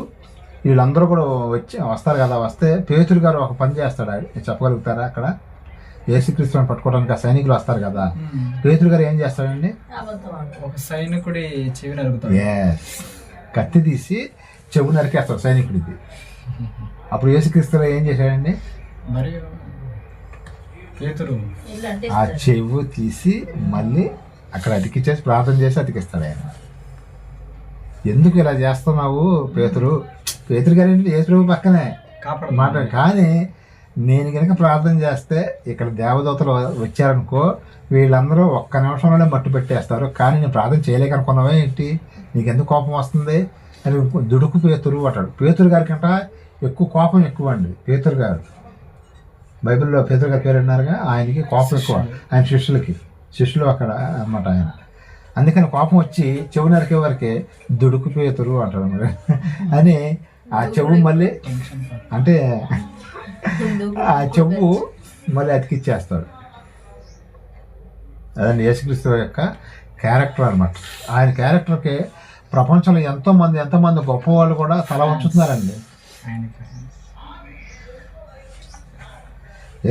వీళ్ళందరూ కూడా వస్తారు కదా, వస్తే పేతురు గారు ఒక పని చేస్తాడు, చెప్పగలుగుతారా? అక్కడ యేసుక్రీస్తుని పట్టుకోవడానికి ఆ సైనికులు వస్తారు కదా, పేతురు గారు ఏం చేస్తాడండి, ఒక సైనికుడి చెవి నరుకుతాడు. కత్తి తీసి చెవు నరికేస్తాడు సైనికుడికి. అప్పుడు యేసుక్రీస్తు ఏం చేశాడండి, మరి పేతురు ఆ చెవు తీసి మళ్ళీ అక్కడ అతికిచ్చేసి ప్రార్థన చేసి అతికిస్తాడు ఆయన. ఎందుకు ఇలా చేస్తున్నావు పేతురు గారు ఏంటి యేసు ప్రభు పక్కనే మాట, కానీ నేను కనుక ప్రార్థన చేస్తే ఇక్కడ దేవదూతలు వచ్చారనుకో వీళ్ళందరూ ఒక్క నిమిషంలోనే మట్టు పెట్టేస్తారు, కానీ నేను ప్రార్థన చేయలేకనుకున్నావే ఏంటి, నీకెందుకు కోపం వస్తుంది అని దుడుకు పేతురు అంటాడు. పేతురు గారి కంట ఎక్కువ కోపం ఎక్కువ అండి పేతురు గారు. బైబిల్లో పేతురు గారి పేరు అన్నారుగా, ఆయనకి కోపం ఎక్కువ, ఆయన శిష్యులు అక్కడ అన్నమాట ఆయన. అందుకని కోపం వచ్చి చెవు నరికే వరకే దుడుకు పేతురు అంటాడు మరి అని. ఆ చెవు మళ్ళీ అంటే ఆ చెవు మళ్ళీ అతికిచ్చేస్తాడు. అదండి యేసుక్రీస్తు యొక్క క్యారెక్టర్ అనమాట. ఆయన క్యారెక్టర్కి ప్రపంచంలో ఎంతోమంది గొప్ప వాళ్ళు కూడా తల వంచుతున్నారండి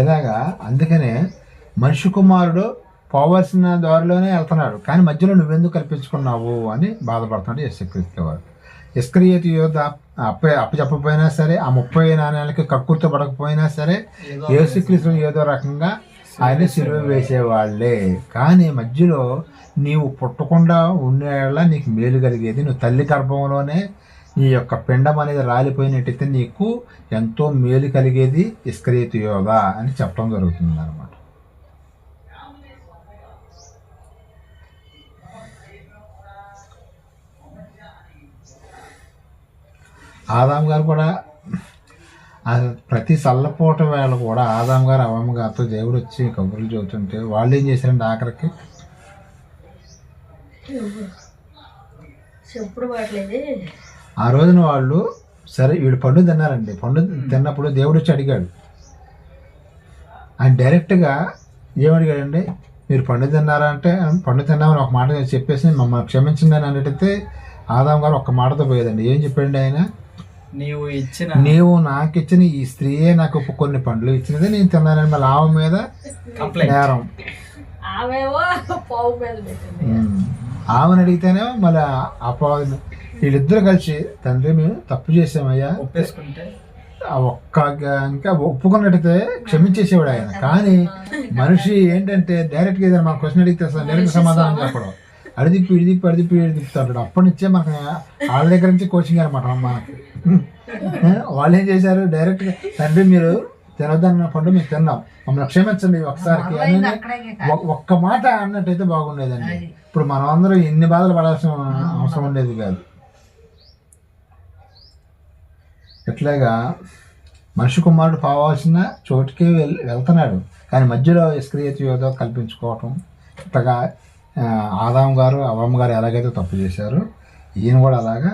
ఇలాగా. అందుకనే మనిషి కుమారుడు పోవాల్సిన దారిలోనే వెళ్తున్నాడు, కానీ మధ్యలో నువ్వెందుకు కల్పించుకున్నావు అని బాధపడుతున్నాడు యేసుక్రీస్తు వారు. ఇస్కరియోతు యోధ అప్పచెప్పకపోయినా సరే, ఆ 30 నాణ్యాలకి కక్కుర్తి పడకపోయినా సరే యేసుక్రీస్తు ఏదో రకంగా ఆయన సిలువ వేసేవాళ్లే. కానీ మధ్యలో నీవు పుట్టకుండా ఉండేలా నీకు మేలు కలిగేది, నువ్వు తల్లి గర్భంలోనే నీ యొక్క పిండం అనేది రాలిపోయినట్టయితే నీకు ఎంతో మేలు కలిగేది ఇస్కరియోతు యోధ అని చెప్పడం జరుగుతుంది అన్నమాట. ఆదాం గారు కూడా ప్రతి చల్లపూట వేళ కూడా ఆదాం గారు అవ్వమ్మ గారితో దేవుడు వచ్చి కబుర్లు చెబుతుంటే వాళ్ళు ఏం చేశారంటే ఆఖరికి ఆ రోజున వాళ్ళు సరే వీడు పండు తిన్నారండి. పండు తిన్నప్పుడు దేవుడు వచ్చి అడిగాడు, ఆయన డైరెక్ట్గా ఏమడిగాడండి, మీరు పండు తిన్నారా అంటే పండు తిన్నామని ఒక మాట చెప్పేసి మమ్మల్ని క్షమించండి అని అనేటైతే ఆదాం గారు ఒక్క మాటతో పోయేదండి. ఏం చెప్పండి ఆయన, నీవు నాకు ఇచ్చిన ఈ స్త్రీయే నాకు కొన్ని పండ్లు ఇచ్చినదే నేను తిన్నానని మళ్ళీ ఆమె మీద నేరం. ఆమెను అడిగితేనే మళ్ళీ వీళ్ళిద్దరు కలిసి తండ్రి మేము తప్పు చేసామయ్యా ఒప్పేసుకుంటే ఇంకా ఒప్పుకున్నట్టయితే క్షమించేసేవాడు ఆయన. కానీ మనిషి ఏంటంటే డైరెక్ట్గా ఏదైనా మన క్వశ్చన్ అడిగితే డైరెక్ట్ సమాధానం చెప్పడం, అడిదిప్పి తిప్పుతాడు. అప్పటి నుంచే మనకు వాళ్ళ దగ్గర నుంచి కోచింగ్ అనమాట. మనకి వాళ్ళు ఏం చేశారు, డైరెక్ట్గా తండ్రి మీరు తినొద్దన్న పండు మేము తిన్నాం, మమ్మల్ని క్షమించండి ఒకసారికి అని ఒక్క మాట అన్నట్టయితే బాగుండేదండి. ఇప్పుడు మనం అందరూ ఇన్ని బాధలు పడాల్సిన అవసరం ఉండేది కాదు. ఎట్లాగా మనిషి కుమారుడు పోవాల్సిన చోటుకే వెళ్తున్నాడు, కానీ మధ్యలో ఇస్కరియోతు యోధ కల్పించుకోవటం ఇట్లాగా ఆదాము గారు అవ్వమ్మ గారు ఎలాగైతే తప్పు చేశారో ఈయన కూడా అలాగా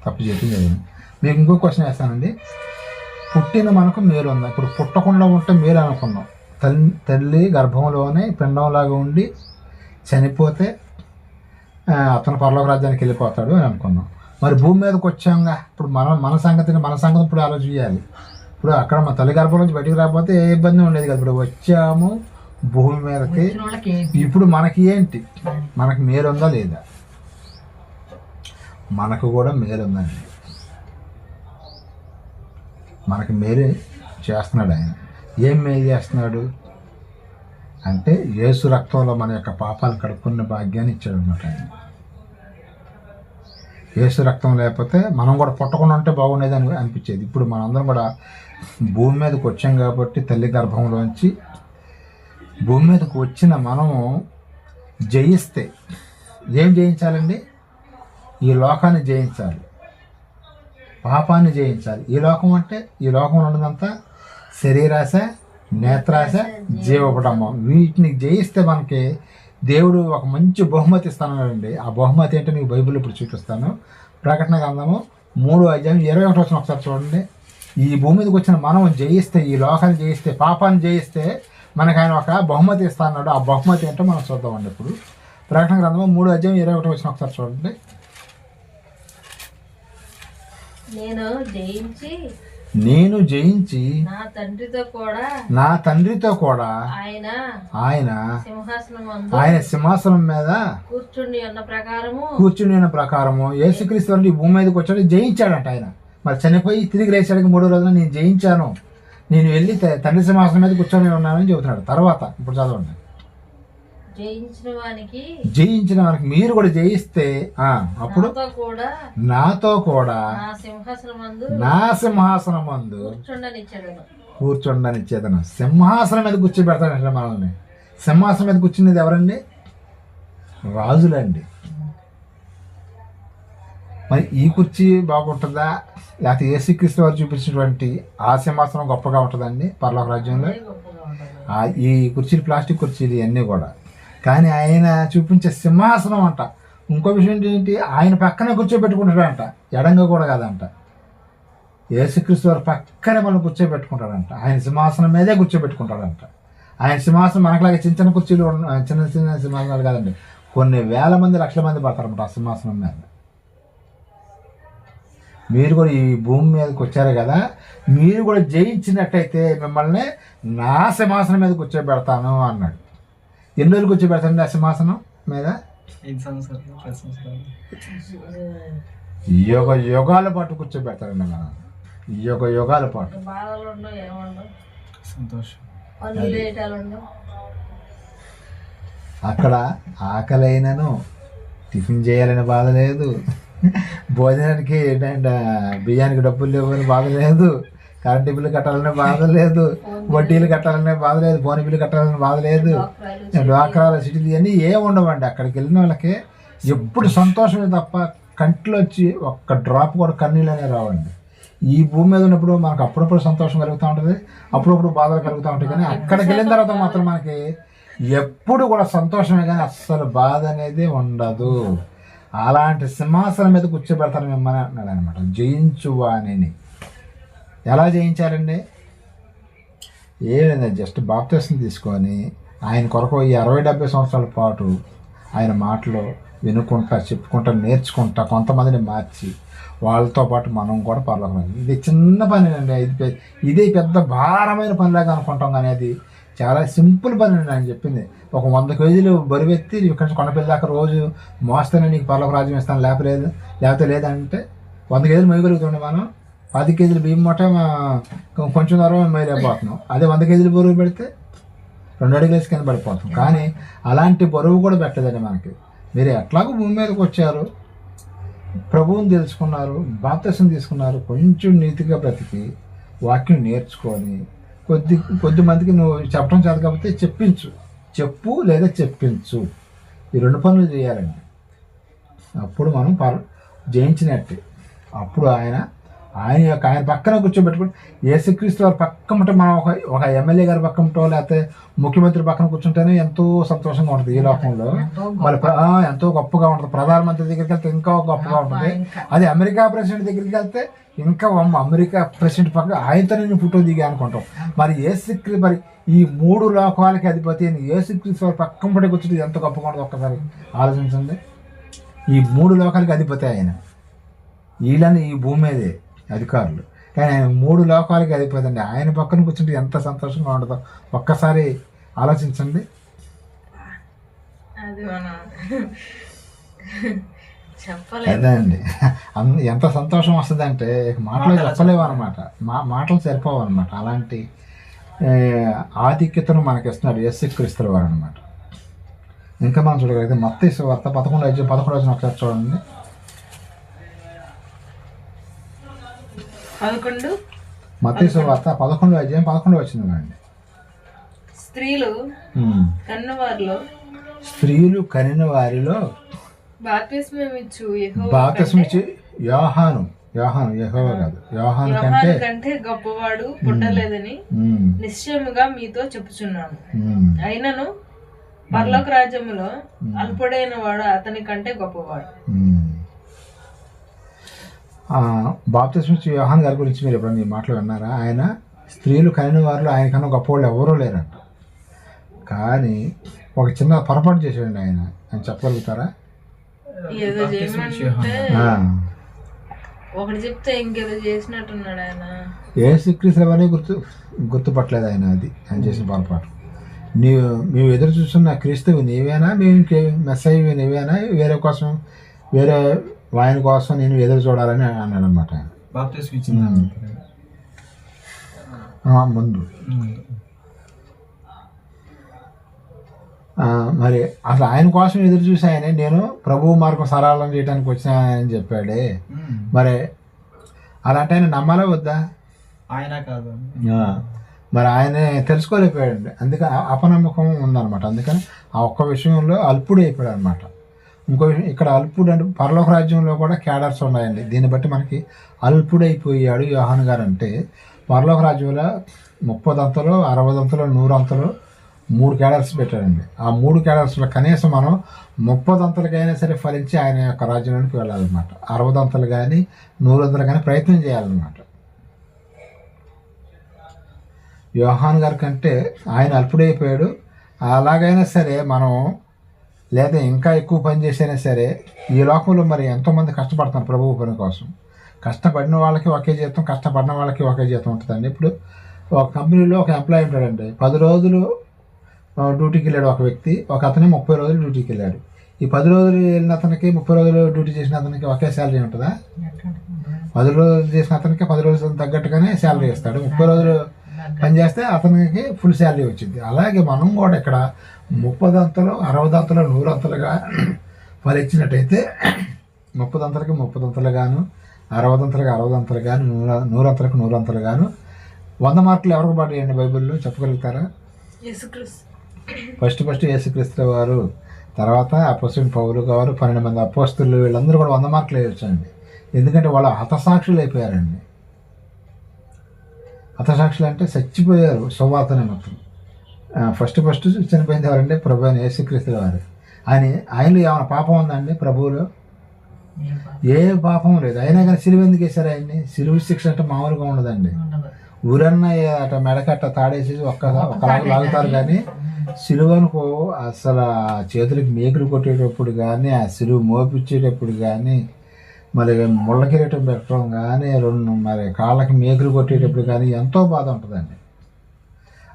తప్పు చేయడం జరిగింది. మీకు ఇంకో క్వశ్చన్ వేస్తానండి. పుట్టిన మనకు మేలు ఉందా? ఇప్పుడు పుట్టకుండా ఉంటే మేలు అనుకున్నాం. తల్లి గర్భంలోనే పిండంలాగా ఉండి చనిపోతే అతను పరలోక రాజ్యానికి వెళ్ళిపోతాడు అని అనుకున్నాం. మరి భూమి మీదకి వచ్చాంగా, ఇప్పుడు మన సంగతి ఇప్పుడు ఆలోచించాలి. ఇప్పుడు అక్కడ మన తల్లి గర్భం నుంచి బయటికి రాకపోతే ఏ ఇబ్బంది ఉండేది కదా. ఇప్పుడు వచ్చాము భూమి మీదకి, ఇప్పుడు మనకి ఏంటి, మనకి మేలు ఉందా లేదా? మనకు కూడా మేలు ఉందండి. మనకి మేలు చేస్తున్నాడు ఆయన. ఏం మేలు చేస్తున్నాడు అంటే యేసు రక్తంలో మన యొక్క పాపాలు కడుక్కున్న భాగ్యాన్ని ఇచ్చాడు అనమాట ఆయన. యేసు రక్తం లేకపోతే మనం కూడా పుట్టకుండా ఉంటే బాగుండేది అనిపించేది. ఇప్పుడు మనందరం కూడా భూమి మీదకి వచ్చాం కాబట్టి తల్లి గర్భంలోంచి భూమి మీదకి వచ్చిన మనము జయిస్తే ఏం జయించాలండి? ఈ లోకాన్ని జయించాలి, పాపాన్ని జయించాలి. ఈ లోకం అంటే ఈ లోకంలో ఉన్నదంతా శరీరాశ, నేత్రాశ, జీవపటమ్మ. వీటిని జయిస్తే మనకి దేవుడు ఒక మంచి బహుమతి ఇస్తానండి. ఆ బహుమతి ఏంటో మీకు బైబిల్ ఇప్పుడు చూపిస్తాను. ప్రకటన గ్రంథము 3:21 ఒకసారి చూడండి. ఈ భూమి మీదకి వచ్చిన మనం జయిస్తే, ఈ లోకాన్ని జయిస్తే, పాపాన్ని జయిస్తే మనకు ఆయన ఒక బహుమతి ఇస్తాన్నాడు. ఆ బహుమతి ఏంటో మనం చూద్దామండి. ఇప్పుడు ప్రకటన గ్రంథము 3:21 ఒకసారి చూడండి. నేను జయించి నా తండ్రితో కూడా ఆయన సింహాసనం మీద కూర్చుని ఉన్న ప్రకారము యేసుక్రీస్తు ఈ భూమి మీదకి వచ్చాడు, జయించాడంట ఆయన. మరి చనిపోయి తిరిగి లేచాడికి 3వ రోజున నేను జయించాను, నేను వెళ్ళి తండ్రి సింహాసనం మీద కూర్చొని ఉన్నానని చెబుతున్నాడు. తర్వాత ఇప్పుడు చదవండి. జయించిన వానికి మీరు కూడా జయిస్తే అప్పుడు నాతో కూడా నా సింహాసనం మందు కూర్చుండనిచ్చేదను. సింహాసనం మీద కూర్చోబెడతాడంటే మనల్ని. సింహాసనం మీద కూర్చునేది ఎవరండి? రాజులండి. మరి ఈ కుర్చీ బాగుంటుందా, లేకపోతే యేసుక్రీస్తు వారు చూపించినటువంటి ఆ సింహాసనం గొప్పగా ఉంటుందండి పరలోక రాజ్యంలో? ఈ కుర్చీలు ప్లాస్టిక్ కుర్చీలు ఇవన్నీ కూడా. కానీ ఆయన చూపించే సింహాసనం అంట. ఇంకో విషయం ఏంటి, ఆయన పక్కనే కూర్చోబెట్టుకుంటాడంట, ఎడంగా కూడా కాదంట. యేసుక్రీస్తు వారు పక్కనే మనం కూర్చోబెట్టుకుంటాడంట. ఆయన సింహాసనం మీదే కూర్చోబెట్టుకుంటాడంట. ఆయన సింహాసనం మనకులాగా చిన్న చిన్న కుర్చీలు, చిన్న చిన్న సింహాసనాలు కాదండి, కొన్ని వేల మంది, లక్షల మంది పడతారన్నమాట ఆ సింహాసనం మీద. మీరు కూడా ఈ భూమి మీదకి వచ్చారు కదా, మీరు కూడా జయించినట్టయితే మిమ్మల్ని నా సింహాసనం మీద కూర్చోబెడతాను అన్నాడు. ఎన్ని రోజులు కూర్చోబెడతాండి ఆ సింహాసనం మీద? యుగాల పాటు కూర్చోబెడతారండి మనం. యుగాల పాటు. అక్కడ ఆకలైనను టిఫిన్ చేయాలని బాధ లేదు, భోజనానికి ఏంటంటే బియ్యానికి డబ్బులు లేవని బాధ లేదు, కరెంటు బిల్లు కట్టాలనే బాధ లేదు, వడ్డీలు కట్టాలనే బాధ లేదు, ఫోన్ బిల్లు కట్టాలనే బాధ లేదు, డ్వాక్రాల సిటీలు ఇవన్నీ ఏమి ఉండవండి. అక్కడికి వెళ్ళిన వాళ్ళకి ఎప్పుడు సంతోషమే తప్ప కంట్లో వచ్చి ఒక్క డ్రాప్ కూడా కన్నీళ్ళనే రావండి. ఈ భూమి మీద ఉన్నప్పుడు మనకు అప్పుడప్పుడు సంతోషం కలుగుతూ ఉంటుంది, అప్పుడప్పుడు బాధలు కలుగుతూ ఉంటాయి. కానీ అక్కడికి వెళ్ళిన తర్వాత మాత్రం మనకి ఎప్పుడు కూడా సంతోషమే కానీ అస్సలు బాధ అనేది ఉండదు. అలాంటి సింహాసనం మీద కూర్చోబెడతాను మిమ్మల్ని అంటున్నాడు అనమాట. జయించువాణిని. ఎలా జయించాలండి? ఏమైంది, జస్ట్ బాప్తిస్మం తీసుకొని ఆయన కొరకు ఈ 60-70 సంవత్సరాల పాటు ఆయన మాటలు వినుకుంటా, చెప్పుకుంటా, నేర్చుకుంటా, కొంతమందిని మార్చి వాళ్ళతో పాటు మనం కూడా పర్లేదు. ఇది చిన్న పని అండి, ఇదే పెద్ద భారమైన పనిలాగా అనుకుంటాం. కానీ అది చాలా సింపుల్ పని అండి. ఆయన చెప్పింది ఒక 100 కేజీలు బరువెత్తి ఇక్కడి నుంచి కొండపల్లి దాకా రోజు మోస్తేనే నీకు పర్లోక రాజ్యం ఇస్తాను, లేకపోతే లేదంటే 100 కేజీలు మొయ్యగలుగుతుండే మనం. 10 కేజీలు బియ్యం మూట కొంచెం దూరం మొయ్యలేకపోతున్నాం. అదే 100 కేజీలు బరువు పెడితే 2 అడుగులు కింద పడిపోతాం. కానీ అలాంటి బరువు కూడా పెట్టలేదండి మనకి. మీరు ఎట్లాగో భూమి మీదకి వచ్చారు, ప్రభువుని తెలుసుకున్నారు, బాప్తిస్మం తీసుకున్నారు, కొంచెం నీతిగా బ్రతికి వాక్యం నేర్చుకొని కొద్ది మందికి నువ్వు చెప్పడం చేత కాబట్టి చెప్పు లేదా చెప్పించు. ఈ 2 పనులు చేయాలండి. అప్పుడు మనం జయించినట్టే. అప్పుడు ఆయన ఆయన పక్కన కూర్చోబెట్టుకుని యేసుక్రీస్తు వారి పక్కన మనం ఒక ఎమ్మెల్యే గారి పక్కనటో లేకపోతే ముఖ్యమంత్రి పక్కన కూర్చుంటేనే ఎంతో సంతోషంగా ఉంటుంది ఈ లోకంలో. మళ్ళీ ఎంతో గొప్పగా ఉంటుంది. ప్రధానమంత్రి దగ్గరికి వెళ్తే ఇంకా గొప్పగా ఉంటుంది. అది అమెరికా ప్రెసిడెంట్ దగ్గరికి వెళ్తే ఇంకా అమెరికా ప్రెసిడెంట్ పక్కన ఆయనతో నేను ఫోటో దిగా అనుకుంటాం. మరి యేసుక్రీస్తు మరి ఈ 3 లోకాలకి అధిపతి అని యేసుక్రీస్తు వారి పక్కన పడి కూర్చుంటే ఎంత గొప్పగా ఉంటుంది ఒక్కసారి ఆలోచించండి. ఈ 3 లోకాలకి అధిపతి ఆయన. వీళ్ళని ఈ భూమి మీదే అధికారులు, కానీ ఆయన 3 లోకాలకి అధిపతి అండి. ఆయన పక్కన కూర్చుంటే ఎంత సంతోషంగా ఉంటుందో ఒక్కసారి ఆలోచించండి. అది మనం అదే అండి, ఎంత సంతోషం వస్తుంది అంటే మాటలు చెప్పలేవు అనమాట. మాటలు సరిపోవు అనమాట. అలాంటి ఆధిక్యతను మనకి ఇస్తున్నాడు యేసుక్రీస్తు వారు అనమాట. ఇంకా మనం చూడగలిగితే మత్తయి సువార్త 11 ఒకసారి చూడండి. 11 మత్తయి సువార్త 11 వచ్చిందండి. స్త్రీలు కన్నవారిలో స్త్రీలు కనిన వారిలో బాప్తిస్మమిచ్చు యోహాను యెహోవా కాదు, యోహాను కంటే గొప్పవాడు పుట్టలేదని నిశ్చయముగా మీతో చెప్పుచున్నాను. అయినను పరలోక రాజ్యములో అల్పుడైన వాడు అతని కంటే గొప్పవాడు. బాప్తిస్మిచ్చే యోహాను గారి గురించి మీరు ఎప్పుడన్నా ఈ మాటలు విన్నారా? ఆయన స్త్రీలు కనిన వారిలో ఆయన కన్నా గొప్పవాళ్ళు ఎవరూ లేరంట. కానీ ఒక చిన్న పొరపాటు చేసాడండి ఆయన చెప్పగలుగుతారా? ఏదో చేయమంటే ఒకటి చెప్తే ఇంకేదో చేసినట్టున్నాడు ఆయన. యేసుక్రీస్తు అవన్నీ గుర్తుపట్టలేదు ఆయన. అది ఆయన చేసిన పొరపాటు. మేము ఎదురు చూస్తున్న క్రీస్తువి నీవేనా, మేము మెస్సయ్యవి నీవేనా, వేరే ఆయన కోసం నేను ఎదురు చూడాలని అన్నాడు అనమాట ముందు. మరి అసలు ఆయన కోసం ఎదురు చూసి ఆయనే నేను ప్రభువు మార్గం సరళం చేయడానికి వచ్చినానని చెప్పాడే. మరి అలాంటి ఆయన నమ్మాలా వద్దా? ఆయన కాదు, మరి ఆయన తెలుసుకోలేకపోయాడండి. అందుకని అపనమ్మకం ఉందన్నమాట. అందుకని ఆ ఒక్క విషయంలో అల్పుడు అయిపోయాడు అనమాట. ఇంకో విషయం, ఇక్కడ అల్పుడు అంటే పరలోక రాజ్యంలో కూడా క్యాడర్స్ ఉన్నాయండి. దీన్ని బట్టి మనకి అల్పుడైపోయాడు యోహాను గారు అంటే. పరలోక రాజ్యంలో 30 అంతలు, 60 అంతలు, 100 అంతలు 3 క్యాడర్స్ పెట్టాడండి. ఆ 3 క్యాడర్స్లో కనీసం మనం 30 అంతలకైనా సరే ఫలించి ఆయన యొక్క రాజ్యంలోకి వెళ్ళాలన్నమాట. 60 అంతలు కానీ 100 అంతలు కానీ ప్రయత్నం చేయాలన్నమాట. యోహాను గారి కంటే ఆయన అల్పుడైపోయాడు. అలాగైనా సరే మనం లేదా ఇంకా ఎక్కువ పని చేసైనా సరే ఈ లోకంలో మరి ఎంతోమంది కష్టపడుతున్నారు ప్రభువు పని కోసం. కష్టపడిన వాళ్ళకి ఒకే జీతం, కష్టపడిన వాళ్ళకి ఒకే జీతం ఉంటుందండి. ఇప్పుడు ఒక కంపెనీలో ఒక ఎంప్లాయీ ఉంటాడండి. 10 రోజులు డ్యూటీకి వెళ్ళాడు ఒక వ్యక్తి, ఒక అతనే 30 రోజులు డ్యూటీకి వెళ్ళాడు. ఈ 10 రోజులు వెళ్ళిన అతనికి 30 రోజులు డ్యూటీ చేసిన అతనికి ఒకే శాలరీ ఉంటుందా? 10 రోజులు చేసిన అతనికి 10 రోజులు తగ్గట్టుగానే శాలరీ ఇస్తాడు. 30 రోజులు పని చేస్తే అతనికి ఫుల్ శాలరీ వచ్చింది. అలాగే మనం కూడా ఇక్కడ 30 అంతలు, 60 అంతలు, 100 అంతలుగా ఫలించినట్టయితే 30 అంతలకి 30 అంతలు గాను, 60 అంతలకి 60 అంతలు గాను, 100 అంతలకు 100 అంతలు గాను. 100 మార్కులు ఎవరికి పడ్డాయండి బైబిల్లో చెప్పగలుగుతారా? ఫస్ట్ యేసుక్రీస్తు వారు, తర్వాత అపోస్తలుడు పౌలు గారు, 12 మంది అపోస్తలులు, వీళ్ళందరూ కూడా 100 మార్కులు వేయొచ్చండి. ఎందుకంటే వాళ్ళు హతసాక్షులు అయిపోయారండి. హతసాక్షులు అంటే చచ్చిపోయారు సువార్త నిమిత్తం. ఫస్ట్ చనిపోయింది ఎవరంటే ప్రభు అయిన యేసుక్రీస్తు వారు. ఆయనలో ఏమైనా పాపం ఉందండి? ప్రభువులో ఏ పాపం లేదు. అయినా కానీ సిలువ ఎందుకు వేశారు ఆయన్ని? సిలువ శిక్ష అంటే మామూలుగా ఉండదండి. ఊరన్న అట మెడకట్ట తాడేసి ఒక్కలాగా లాగుతారు, కానీ సిలువనుకో అసలు చేతులకి మేకులు కొట్టేటప్పుడు కానీ, ఆ సిలువ మోపించేటప్పుడు కానీ, మరి ముళ్ళ కిరీటం పెట్టడం కానీ, మరి కాళ్ళకి మేకులు కొట్టేటప్పుడు కానీ ఎంతో బాధ ఉంటుందండి.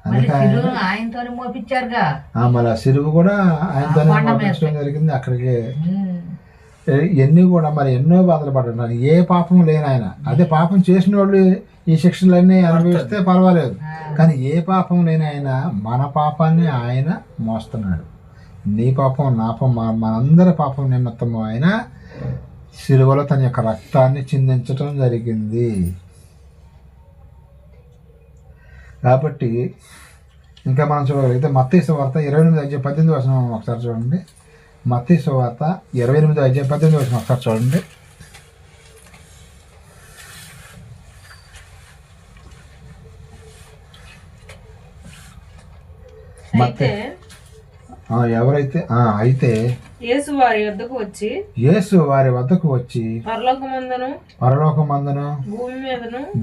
అందుకని ఆయనతోనే మోపించారుగా, మళ్ళీ ఆ సిలువ కూడా ఆయనతోనే మోపించడం జరిగింది. అక్కడికి ఎన్ని కూడా మరి ఎన్నో బాధలు పడుతున్నారు. ఏ పాపం లేని ఆయన. అదే పాపం చేసిన వాళ్ళు ఈ శిక్షలన్నీ అనుభవిస్తే పర్వాలేదు, కానీ ఏ పాపం లేని ఆయన మన పాపాన్ని ఆయన మోస్తున్నాడు. నీ పాపం, నా పాపం, మనందరి పాపం నిమిత్తము ఆయన సిలువలో తన యొక్క రక్తాన్ని చిందించటం జరిగింది. కాబట్టి ఇంకా మనం చూడగలిగితే మత్తయి సువార్త 28:18 ఒకసారి చూడండి. మత్తయి సువార్త 28:18 ఒకసారి చూడండి. అయితే ఎవరైతే అయితే యేసు వారి వద్దకు వచ్చి యేసు వారి వద్దకు వచ్చి పరలోకమందును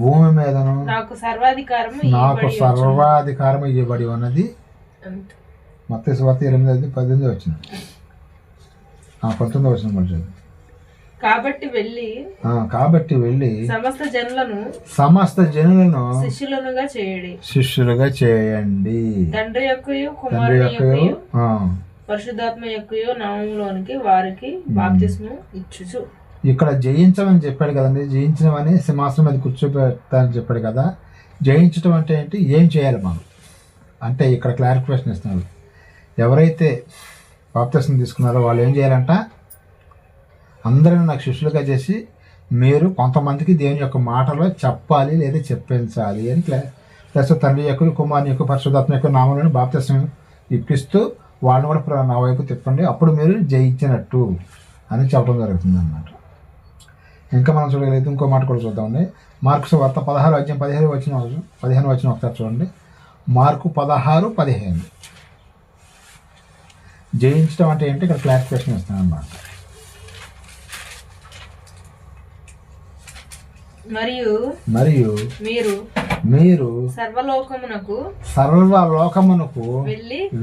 భూమి మీదను నాకు సర్వాధికారం ఇవ్వబడి ఉన్నది. మత్తయి సువార్త 8:18 వచ్చిన 19 వచ్చిన మళ్ళీ. కాబట్టి వెళ్ళి సమస్త జనులను శిష్యులుగా చేయండి. తండ్రి యొక్కయు కుమారుని యొక్కయు పరిశుద్ధాత్మ యొక్కయు నామములోనికి వారికి బాప్తిస్మం ఇచ్చుచు. ఇక్కడ జయించమని చెప్పాడు కదండి. జయించమని సింహాసనం మీద కూర్చోబెడతానని చెప్పాడు కదా. జయించడం అంటే ఏంటి, ఏం చేయాలి మనం అంటే ఇక్కడ క్లారిఫికేషన్ ఇస్తున్నారు. ఎవరైతే బాప్తిస్మం తీసుకున్నారో వాళ్ళు ఏం చేయాలంట, అందరిని నాకు శిష్యులుగా చేసి మీరు కొంతమందికి దేవుని యొక్క మాటలో చెప్పాలి లేదా చెప్పించాలి అని ప్లస్ తండ్రి యొక్క కుమారుని యొక్క పరిశుద్ధాత్మ యొక్క నామంలోని బాప్తిస్మం ఇప్పిస్తూ వాళ్ళని కూడా నా వైపు తిప్పండి, అప్పుడు మీరు జయించినట్టు అని చెప్పడం జరుగుతుంది అన్నమాట. ఇంకా మనం చూడగలిగితే ఇంకో మాట కూడా చూద్దామండి. మార్కు సువార్త 16:15 వచ్చిన ఒకసారి చూడండి. మార్కు 16:15. జయించడం అంటే ఏంటి ఇక్కడ క్లారిఫికేషన్ ఇస్తాను అన్నమాట. మరియు మీరు సర్వలోకమునకు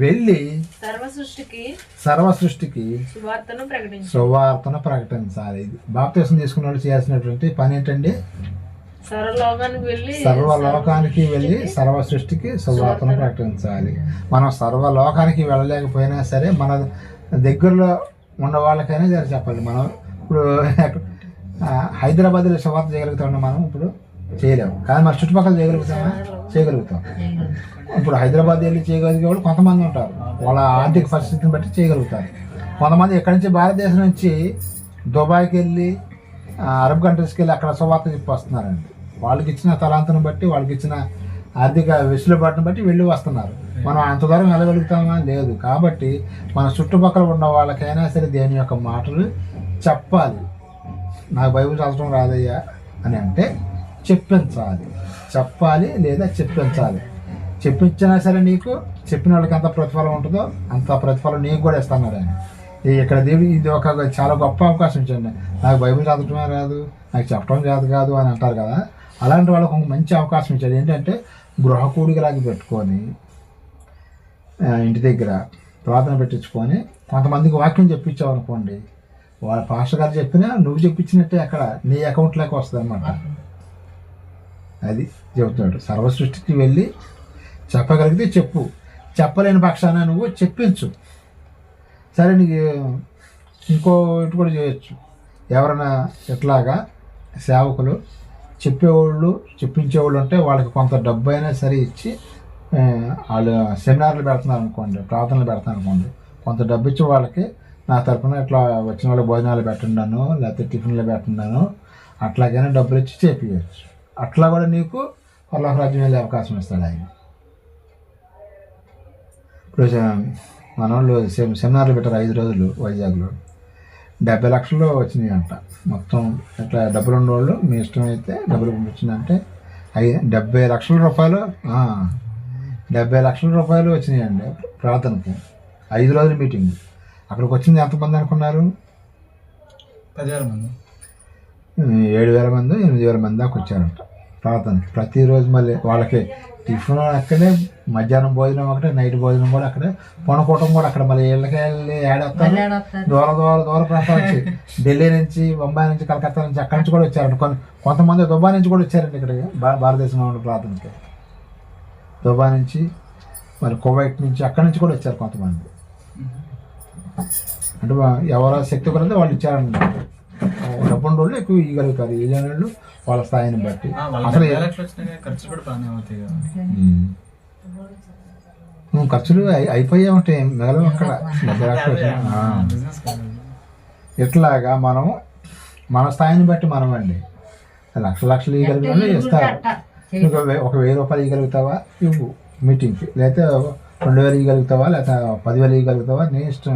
వెళ్ళి సర్వసృష్టికి సువార్తను ప్రకటించాలి. బాప్తిస్మం తీసుకున్న వాళ్ళు చేయాల్సినటువంటి పని ఏంటండి, సర్వలోకానికి వెళ్ళి సర్వ సృష్టికి సువార్తను ప్రకటించాలి. మనం సర్వలోకానికి వెళ్ళలేకపోయినా సరే మన దగ్గరలో ఉన్న వాళ్ళకైనా సరే చెప్పాలి. మనం ఇప్పుడు హైదరాబాద్లో సువార్త చేయగలుగుతామండి, మనం ఇప్పుడు చేయలేము. కానీ మన చుట్టుపక్కల చేయగలుగుతాం. ఇప్పుడు హైదరాబాద్ వెళ్ళి చేయగలిగే వాళ్ళు కొంతమంది ఉంటారు, వాళ్ళ ఆర్థిక పరిస్థితిని బట్టి చేయగలుగుతారు. కొంతమంది ఇక్కడి నుంచి భారతదేశం నుంచి దుబాయ్కి వెళ్ళి అరబ్ కంట్రీస్కి వెళ్ళి అక్కడ సువార్త చెప్పి వస్తున్నారండి. వాళ్ళకి ఇచ్చిన తలాంతను బట్టి, వాళ్ళకి ఇచ్చిన ఆర్థిక వెసులుబాటును బట్టి వెళ్ళి వస్తున్నారు. మనం అంత దూరం వెళ్ళగలుగుతామా, లేదు. కాబట్టి మన చుట్టుపక్కల ఉన్న వాళ్ళకైనా సరే దేవుని యొక్క మాటలు చెప్పాలి. నాకు బైబిల్ చదవడం రాదయ్యా అని అంటే చెప్పాలి లేదా చెప్పించాలి. చెప్పించినా సరే నీకు చెప్పిన వాళ్ళకి ఎంత ప్రతిఫలం ఉంటుందో అంత ప్రతిఫలం నీకు కూడా ఇస్తున్నారు ఆయన. ఇక్కడ దేవుడు ఇది ఒక చాలా గొప్ప అవకాశం ఇచ్చండి. నాకు బైబిల్ చదవటమే రాదు, నాకు చెప్పడం కాదు అని అంటారు కదా, అలాంటి వాళ్ళకు ఒక మంచి అవకాశం ఇచ్చాడు. ఏంటంటే గృహకూడికలాగా పెట్టుకొని ఇంటి దగ్గర ప్రార్థన పెట్టించుకొని కొంతమందికి వాక్యం చెప్పించావు అనుకోండి, వాళ్ళ పాస్టర్ గారు చెప్పినా నువ్వు చెప్పించినట్టే అక్కడ నీ అకౌంట్లోకి వస్తుంది అన్నమాట. అది చెబుతున్నాడు. సర్వసృష్టికి వెళ్ళి చెప్పగలిగితే చెప్పు, చెప్పలేని పక్షాన నువ్వు చెప్పించు. సరే, నీకు ఇంకో ఇటు కూడా చేయొచ్చు. ఎవరైనా ఎట్లాగా సేవకులు చెప్పేవాళ్ళు చెప్పించేవాళ్ళు ఉంటే వాళ్ళకి కొంత డబ్బు అయినా సరే ఇచ్చి, వాళ్ళు సెమినార్లు పెడుతున్నారు అనుకోండి, ప్రార్థనలు పెడతాను అనుకోండి, కొంత డబ్బు ఇచ్చి వాళ్ళకి నా తరఫున ఇట్లా వచ్చిన వాళ్ళకి భోజనాలు పెట్టండాను లేకపోతే టిఫిన్లు పెట్టండాను అట్లాగైనా డబ్బులు ఇచ్చి చేపించవచ్చు. అట్లా కూడా నీకు పరలోక రాజ్యం వెళ్ళే అవకాశం ఇస్తాడు ఆయన. ఇప్పుడు మన వాళ్ళు సెమినార్లు పెట్టారు 5 రోజులు వైజాగ్లో, 70 లక్షలు వచ్చినాయి అంట. మొత్తం ఇట్లా డబ్బులు ఉన్నవాళ్ళు మీ ఇష్టమైతే డబ్బులు పంపించిందంటే 70 లక్షల రూపాయలు 70 లక్షల రూపాయలు వచ్చినాయండి ప్రార్థనకి. 5 రోజుల మీటింగ్. అక్కడికి వచ్చింది ఎంతమంది అనుకున్నారు? 10,000 మంది, 7,000 మంది 8,000 మంది దాకా వచ్చారంట ప్రార్థనకి. ప్రతిరోజు మళ్ళీ వాళ్ళకి టిఫిన్ అక్కడే, మధ్యాహ్నం భోజనం ఒకటే, నైట్ భోజనం కూడా అక్కడే, పొనకోవటం కూడా అక్కడ. మళ్ళీ ఇళ్ళకి వెళ్ళి ఏడొస్తారు, దూర ప్రాంతం నుంచి, ఢిల్లీ నుంచి, బొంబాయి నుంచి, కలకత్తా నుంచి, అక్కడి నుంచి కూడా వచ్చారంట. కొంతమంది దుబాయ్ నుంచి కూడా వచ్చారంట ఇక్కడికి భారతదేశంలో ఉన్న ప్రార్థనకి. దుబాయ్ నుంచి, మరి కువైట్ నుంచి, అక్కడి నుంచి కూడా వచ్చారు కొంతమంది. అంటే ఎవరో శక్తి కొలితే వాళ్ళు ఇచ్చారన్నమాట. డబ్బున్న వాళ్ళు ఎక్కువ ఇవ్వగలుగుతారు, ఇవ్వలేని వాళ్ళు వాళ్ళ స్థాయిని బట్టి. అసలు ఖర్చులు అయిపోయే ఉంటాయి, మిగలవు అక్కడ. ఇట్లాగా మనం మన స్థాయిని బట్టి మనం అండి లక్షలు ఇవ్వగలిగిన ఇస్తారు. ఒక 1,000 రూపాయలు ఇవ్వగలుగుతావా ఇవ్వు మీటింగ్కి, లేకపోతే 2,000 ఇవ్వగలుగుతావా, లేకపోతే 10,000 ఇవ్వగలుగుతావా, నీ ఇష్టం.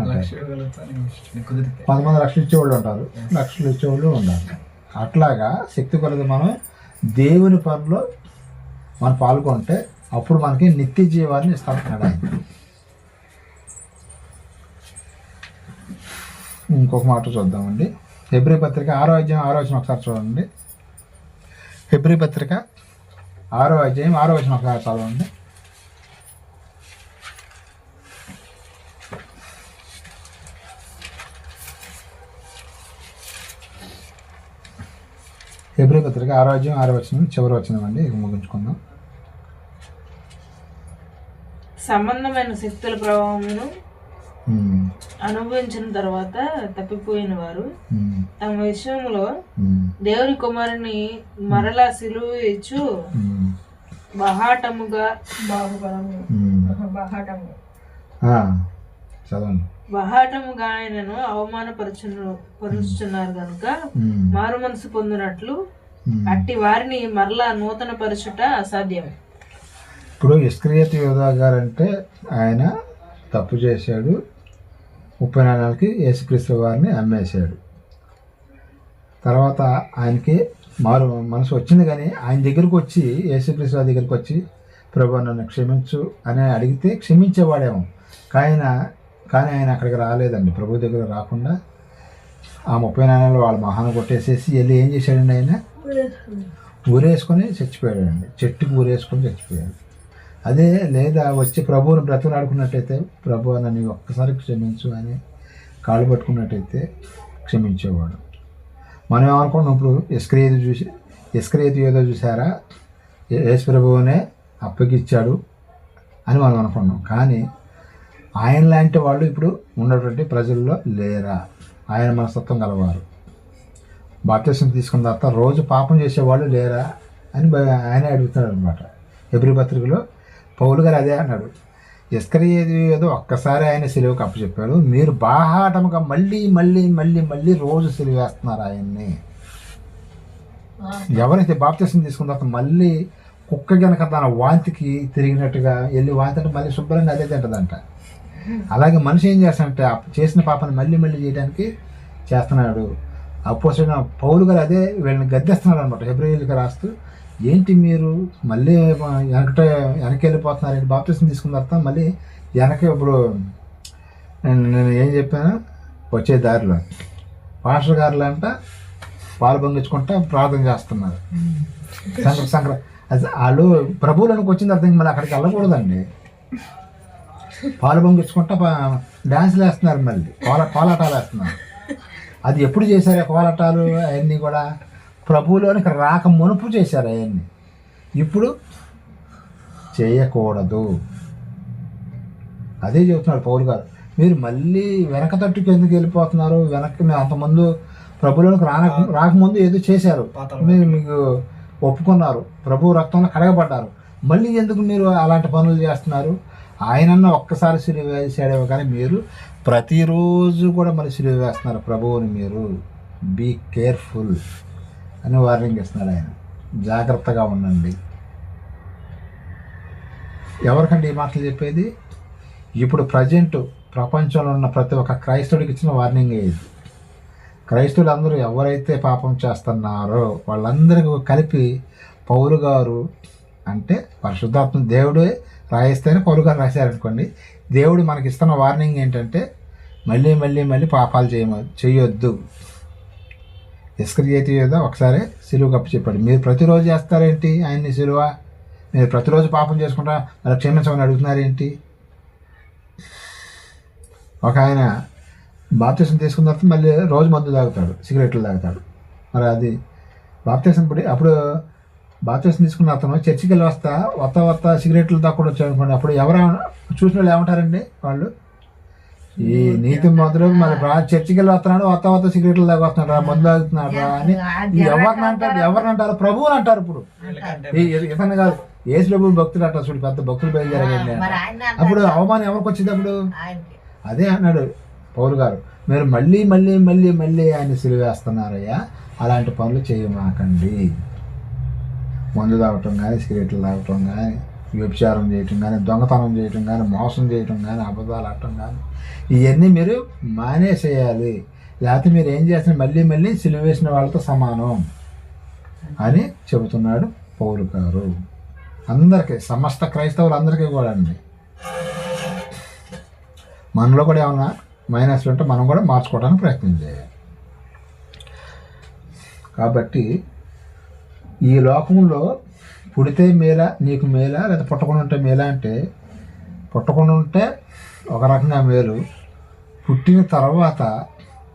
కొంతమంది లక్షలు ఇచ్చేవాళ్ళు ఉంటారు, లక్షలు ఇచ్చేవాళ్ళు ఉండాలి. అట్లాగా శక్తి కొలది మనం దేవుని పనిలో మనం పాల్గొంటే అప్పుడు మనకి నిత్య జీవాన్ని ఇస్తాడు ఆయన. ఇంకొక మాట చూద్దామండి. హెబ్రీ పత్రిక 6వ అధ్యాయం 6వ వచనం ఒకసారి చూడండి. హెబ్రీ పత్రిక 6వ అధ్యాయం 6వ వచనం ఒకసారి చదవండి. హెబ్రీ పత్రిక 6వ అధ్యాయం 6వ వచనం చివరి వచనం అండి. ఇది ముగించుకుందాం. సంబంధమైన శక్తుల ప్రభావమును అనుభవించిన తర్వాత తప్పిపోయిన వారు తమ విషయంలో దేవుని కుమారుని మరలా సిలువ ఇచ్చు బహాటముగా బహాటముగా ఆయనను అవమానపరుచున్నారు కనుక మారు మనసు పొందినట్లు అట్టి వారిని మరలా నూతన పరచుట అసాధ్యమే. ఇప్పుడు ఇస్కరియోతు యూదా గారు అంటే ఆయన తప్పు చేశాడు, 30 నాణాలకి యేసుక్రీస్తు వారిని అమ్మేశాడు. తర్వాత ఆయనకి మారు మనసు వచ్చింది, కానీ ఆయన దగ్గరకు వచ్చి యేసుక్రీస్తు వారి దగ్గరికి వచ్చి ప్రభు నన్ను క్షమించు అని అడిగితే క్షమించేవాడేమో. కానీ ఆయన అక్కడికి రాలేదండి. ప్రభు దగ్గర రాకుండా ఆ 30 నాణాలు వాళ్ళ మొహాన్ని కొట్టేసేసి వెళ్ళి ఏం చేశాడండి, ఆయన ఊరేసుకొని చచ్చిపోయాడండి. చెట్టుకు ఊరేసుకొని చచ్చిపోయాడు. అదే లేదా వచ్చి ప్రభువుని బ్రతులాడుకున్నట్టయితే, ప్రభు నన్ను ఒక్కసారి క్షమించు అని కాళ్ళు పట్టుకున్నట్టయితే క్షమించేవాడు. మనం ఏమనుకున్నాం, ఇప్పుడు ఇస్కరియోతు యూదా చూసారా, యేసు ప్రభువునే అప్పగిచ్చాడు అని మనం అనుకున్నాం. కానీ ఆయన లాంటి వాళ్ళు ఇప్పుడు ఉన్నటువంటి ప్రజల్లో లేరా? ఆయన మనస్తత్వం గలవారు, బాప్తిసం తీసుకున్న తర్వాత రోజు పాపం చేసేవాళ్ళు లేరా అని ఆయన అడుగుతున్నాడు అనమాట. హెబ్రీ పత్రికలో పౌలు గారు అదే అన్నాడు. ఇస్కరియోతు ఏదో ఒక్కసారి ఆయన సిలువకు అప్పచెప్పాడు, మీరు బాహాటముగా మళ్ళీ మళ్ళీ మళ్ళీ మళ్ళీ రోజు సిలువ వేస్తున్నారు ఆయన్ని. ఎవరైతే బాప్తిసం తీసుకున్న తర్వాత మళ్ళీ కుక్క గనక తన వాంతికి తిరిగినట్టుగా వెళ్ళి వాంతి అంటే మళ్ళీ శుభ్రంగా అదే తింటదంట. అలాగే మనిషి ఏం చేస్తాడంటే చేసిన పాపని మళ్ళీ మళ్ళీ చేయడానికి చేస్తున్నాడు. అపోజిట్ పౌలు గారు అదే వీళ్ళని గద్దెస్తున్నాడు అనమాట. హెబ్రీయులకు రాస్తూ, ఏంటి మీరు మళ్ళీ వెనక్కి వెళ్ళిపోతున్నారండి, బాప్తిసం తీసుకున్న తర్వాత మళ్ళీ వెనక్కి. ఇప్పుడు నేను ఏం చెప్పాను, వచ్చే దారిలో పాస్టర్ గారులు అంట పాలు పొంగించుకుంటా ప్రార్థన చేస్తున్నారు. అది వాళ్ళు ప్రభువులకు వచ్చిన తర్వాత మళ్ళీ అక్కడికి వెళ్ళకూడదండి. పాలు పొంగించుకుంటా డ్యాన్స్లు వేస్తున్నారు, మళ్ళీ కోలాటాలు వేస్తున్నారు. అది ఎప్పుడు చేశారు కోలాటాలు అవన్నీ కూడా? ప్రభువులోనికి రాక మునుపు చేశారు అవన్నీ. ఇప్పుడు చేయకూడదు. అదే చెబుతున్నాడు పౌలు గారు. మీరు మళ్ళీ వెనక తట్టుకు ఎందుకు వెళ్ళిపోతున్నారు? వెనక్కి మేము అంతకుముందు ప్రభువులోనికి రాకముందు ఏదో చేశారు, మీరు మీకు ఒప్పుకున్నారు, ప్రభు రక్తంలో కడగబడ్డారు. మళ్ళీ ఎందుకు మీరు అలాంటి పనులు చేస్తున్నారు? ఆయనన్న ఒక్కసారి సిలువ వేసాడేమో, కానీ మీరు ప్రతిరోజు కూడా మళ్ళీ సిలువ వేస్తున్నారు ప్రభువుని. మీరు బీ కేర్ఫుల్ అని వార్నింగ్ ఇస్తున్నాడు ఆయన. జాగ్రత్తగా ఉండండి. ఎవరికంటే ఈ మాటలు చెప్పేది? ఇప్పుడు ప్రజెంట్ ప్రపంచంలో ఉన్న ప్రతి ఒక్క క్రైస్తవుడికి ఇచ్చిన వార్నింగ్ ఇది. క్రైస్తవులు అందరూ ఎవరైతే పాపం చేస్తున్నారో వాళ్ళందరికీ కలిపి పౌలు గారు, అంటే పరిశుద్ధాత్మ దేవుడే రాయిస్తేనే పౌలు గారు రాశారనుకోండి, దేవుడు మనకి ఇస్తున్న వార్నింగ్ ఏంటంటే మళ్ళీ మళ్ళీ మళ్ళీ పాపాలు చేయొద్దు. ఇస్కరియోతు యూదా ఒకసారి సిలువకు అప్పచెప్పాడు. మీరు ప్రతిరోజు చేస్తారేంటి ఆయన్ని సిలువ? మీరు ప్రతిరోజు పాపం చేసుకుంటా మరి క్షమించమని అడుగుతున్నారేంటి? ఒక ఆయన బాప్తిసం తీసుకున్న తర్వాత మళ్ళీ రోజు మందు తాగుతాడు, సిగరెట్లు తాగుతాడు. మరి అది బాప్తిసం అప్పుడు బాప్తిసం తీసుకున్న అతను చర్చికి వెళ్ళి వస్తా సిగరెట్లు తాకుండా వచ్చాడు అనుకోండి, అప్పుడు ఎవరు చూసిన వాళ్ళు ఏమంటారండి? వాళ్ళు ఈ నీతి మొదలు మరి చర్చికి వెళ్ళి వస్తున్నాడు, వస్తా సిగరెట్లు తాగి వస్తున్నాడు రా, మందు తాగుతున్నాడు రా అని ఎవరిని అంటారు? ప్రభువుని అంటారు. ఇప్పుడు ఇతను కాదు, యేసు ప్రభు భక్తులు అంటారు. చూడు, పెద్ద భక్తులు బయలుదేరండి. అప్పుడు అవమానం ఎవరికి వచ్చింది? అప్పుడు అదే అన్నాడు పౌలు గారు, మీరు మళ్ళీ మళ్ళీ మళ్ళీ మళ్ళీ ఆయన సిలువ వేస్తున్నారయ్యా, అలాంటి పనులు చేయమాకండి. మందు తాగటం కానీ, సిగరెట్లు తాగటం కానీ, వ్యభిచారం చేయటం కానీ, దొంగతనం చేయటం కానీ, మోసం చేయటం కానీ, అబద్ధాలు ఆడటం కానీ, ఇవన్నీ మీరు మానేసేయాలి. లేకపోతే మీరు ఏం చేస్తున్న మళ్ళీ మళ్ళీ సిలువ వేసిన వాళ్ళతో సమానం అని చెబుతున్నాడు పౌలు గారు. అందరికీ, సమస్త క్రైస్తవులు అందరికీ కూడా అండి. మనలో కూడా ఏమన్నా మైనస్లు ఉంటే మనం కూడా మార్చుకోవడానికి ప్రయత్నం చేయాలి. కాబట్టి ఈ లోకంలో పుడితే మేలా నీకు మేలా లేదా పుట్టకుండా ఉంటే మేలా అంటే, పుట్టకుండా ఉంటే ఒక రకంగా మేలు, పుట్టిన తర్వాత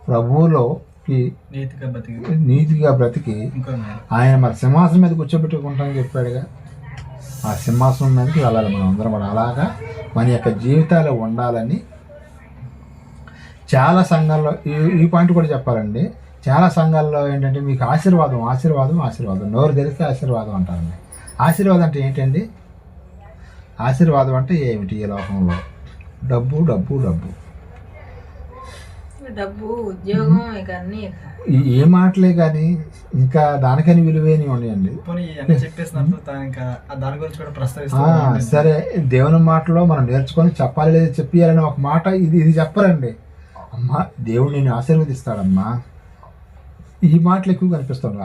ప్రభువులోకి నీతిగా బ్రతికి ఆయన మరి సింహాసనం మీద కూర్చోబెట్టుకుంటానని చెప్పాడుగా, ఆ సింహాసనం మీదకి వెళ్ళాలి మనం అందరం కూడా. అలాగా మన యొక్క జీవితాలు ఉండాలని చాలా సంఘాల్లో ఈ పాయింట్ కూడా చెప్పాలండి. చాలా సంఘాల్లో ఏంటంటే మీకు ఆశీర్వాదం ఆశీర్వాదం ఆశీర్వాదం, నోరు తెరిస్తే ఆశీర్వాదం అంటారండి. ఆశీర్వాదం అంటే ఏంటండి? ఆశీర్వాదం అంటే ఏమిటి? ఈ లోకంలో డబ్బు డబ్బు డబ్బు డబ్బు, ఉద్యోగం, ఇక అన్నీ ఏ మాటలే కానీ ఇంకా దానికని విలువేని ఉన్నాయండి. సరే, దేవుని మాటలో మనం నేర్చుకొని చెప్పాలి లేదా చెప్పాలని ఒక మాట ఇది చెప్పరండి. అమ్మా దేవుడు నేను ఆశీర్వదిస్తాడమ్మా, ఈ మాటలు ఎక్కువ కనిపిస్తాడు.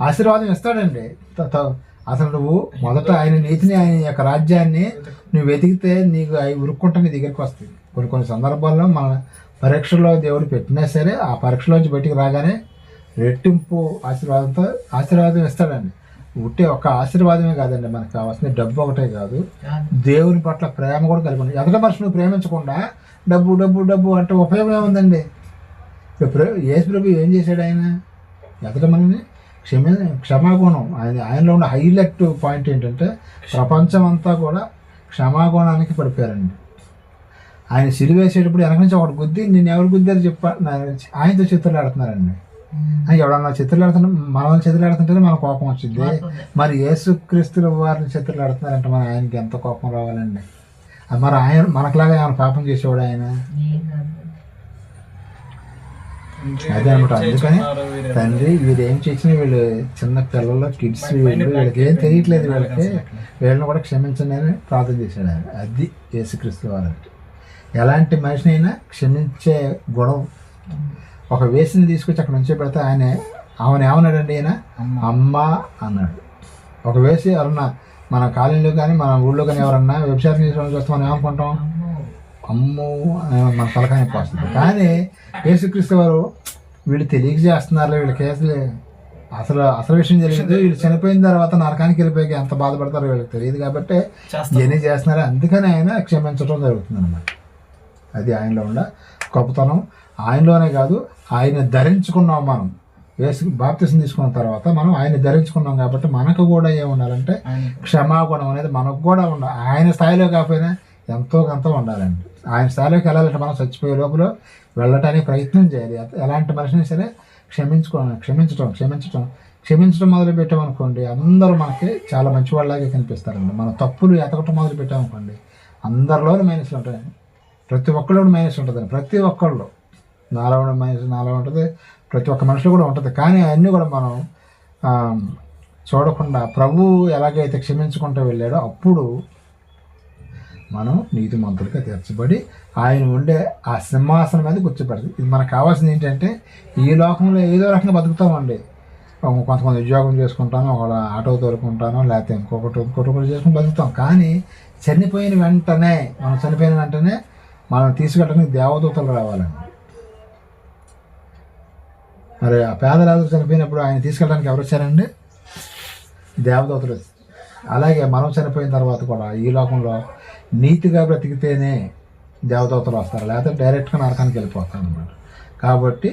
ఆశీర్వాదం ఇస్తాడండి. అసలు నువ్వు మొదట ఆయన నీతిని, ఆయన యొక్క రాజ్యాన్ని నువ్వు వెతికితే నీకు అవి ఉరుక్కుంటా నీ దగ్గరికి వస్తాయి. కొన్ని సందర్భాల్లో మన పరీక్షలో దేవుడు పెట్టినా సరే ఆ పరీక్షలోంచి బయటికి రాగానే రెట్టింపు ఆశీర్వాదం ఇస్తాడండి. ఉంటే ఒక ఆశీర్వాదమే కాదండి మనకు కావాల్సిన డబ్బు ఒకటే కాదు, దేవుని పట్ల ప్రేమ కూడా కలిగి ఉంది. ఎదుట మనిషిని ప్రేమించకుండా డబ్బు డబ్బు డబ్బు అంటే ఉపయోగం ఏముందండి? యేసు ప్రభు ఏం చేశాడు? ఆయన ఎదుట మనని క్షమాగుణం, ఆయనలో ఉన్న హైలైట్ పాయింట్ ఏంటంటే ప్రపంచం అంతా కూడా క్షమాగుణానికి పడిపోయారండి. ఆయన సిలువేసేటప్పుడు వెనక నుంచి ఒకటి గుద్ది నేను ఎవరు గుద్దారు ఆయనతో చిత్రలు ఆడుతున్నారండి. ఎవడన్నా చిత్రలు ఆడుతున్నా మనల్ని చిత్రలు ఆడుతుంటేనే మన కోపం వచ్చింది. మరి యేసుక్రీస్తు వారిని చిత్రలు ఆడుతున్నారంటే మన ఆయనకి ఎంత కోపం రావాలండి? మరి ఆయన మనకులాగా ఏమైనా పాపం చేసేవాడు ఆయన? అదే అనమాట. అందుకని తండ్రి వీళ్ళు ఏం చేసినా వీళ్ళు చిన్న పిల్లలు కిడ్స్ వీళ్ళకి ఏం తెలియట్లేదు, వీళ్ళని కూడా క్షమించండి అని ప్రార్థన చేశాడు ఆయన. అది యేసుక్రీస్తు వారంటే. ఎలాంటి మనిషినైనా క్షమించే గుణం. ఒక వేసిని తీసుకొచ్చి అక్కడ నుంచో పెడితే ఆమెను ఏమన్నాడండి? ఆయన అమ్మ అన్నాడు. ఒక వేసి ఎవరన్నా మన కాలనీలో కానీ మన ఊళ్ళో కానీ ఎవరన్నా వ్యభిచారం చేసుకోవడం చూస్తే మనం ఏమనుకుంటాం? అమ్మో మన తలకాయ పోస్తుంది. కానీ యేసుక్రీస్తు వారు వీళ్ళు తెలియక చేస్తున్నారు, వీళ్ళ కేసులు అసలు విషయం జరిగింది. వీళ్ళు చనిపోయిన తర్వాత నరకానికి వెళ్ళిపోయి ఎంత బాధపడతారో వీళ్ళకి తెలియదు కాబట్టి ఇవన్నీ చేస్తున్నారు. అందుకని ఆయన క్షమించడం జరుగుతుంది అన్నమాట. అది ఆయనలో ఉన్న గొప్పతనం. ఆయనలోనే కాదు, ఆయన ధరించుకున్నాం మనం. బాప్తిసం తీసుకున్న తర్వాత మనం ఆయన ధరించుకున్నాం కాబట్టి మనకు కూడా ఏముండాలంటే క్షమాగుణం అనేది మనకు కూడా ఉండాలి. ఆయన స్థాయిలో కాకపోయినా ఎంతో కొంత ఉండాలండి. ఆయన స్థాయిలోకి వెళ్ళాలంటే మనం చచ్చిపోయే లోపల వెళ్ళటానికి ప్రయత్నం చేయాలి. ఎలాంటి మనిషిని సరే క్షమించడం మొదలు పెట్టామనుకోండి, అందరూ మనకి చాలా మంచి వాళ్ళలాగే కనిపిస్తారండి. మన తప్పులు ఎతకటం మొదలు పెట్టామనుకోండి, అందరిలోనూ మైనస్లు ఉంటాయి. ప్రతి ఒక్కళ్ళు మైనస్ ఉంటుందండి. ప్రతి ఒక్కళ్ళు నాలో మైనస్ నాలో ఉంటుంది, ప్రతి ఒక్క మనిషిలో కూడా ఉంటుంది. కానీ అవన్నీ కూడా మనం చూడకుండా ప్రభువు ఎలాగైతే క్షమించుకుంటూ వెళ్ళాడో అప్పుడు మనం నీతిమంతులుగా తీర్చబడి ఆయన ఉండే ఆ సింహాసనం మీద కూర్చోబెడతాం. ఇది మనకు కావాల్సింది ఏంటంటే ఈ లోకంలో ఏదో రకంగా బతుకుతామండి. కొంతమంది ఉద్యోగం చేసుకుంటాను, ఒక ఆటో తోలుకుంటాను, లేకపోతే ఇంకొకటి చేసుకుని బతుకుతాం. కానీ చనిపోయిన వెంటనే మనం తీసుకెళ్ళడానికి దేవదూతలు రావాలండి. మరి ఆ పేదరాజు చనిపోయినప్పుడు ఆయన తీసుకెళ్ళడానికి ఎవరు వచ్చారండి? దేవదూతలు వచ్చారు. అలాగే మనం చనిపోయిన తర్వాత కూడా ఈ లోకంలో నీతిగా బ్రతికితేనే దేవదూతలు వస్తారు, లేకపోతే డైరెక్ట్గా నరకానికి వెళ్ళిపోతారు అన్నమాట. కాబట్టి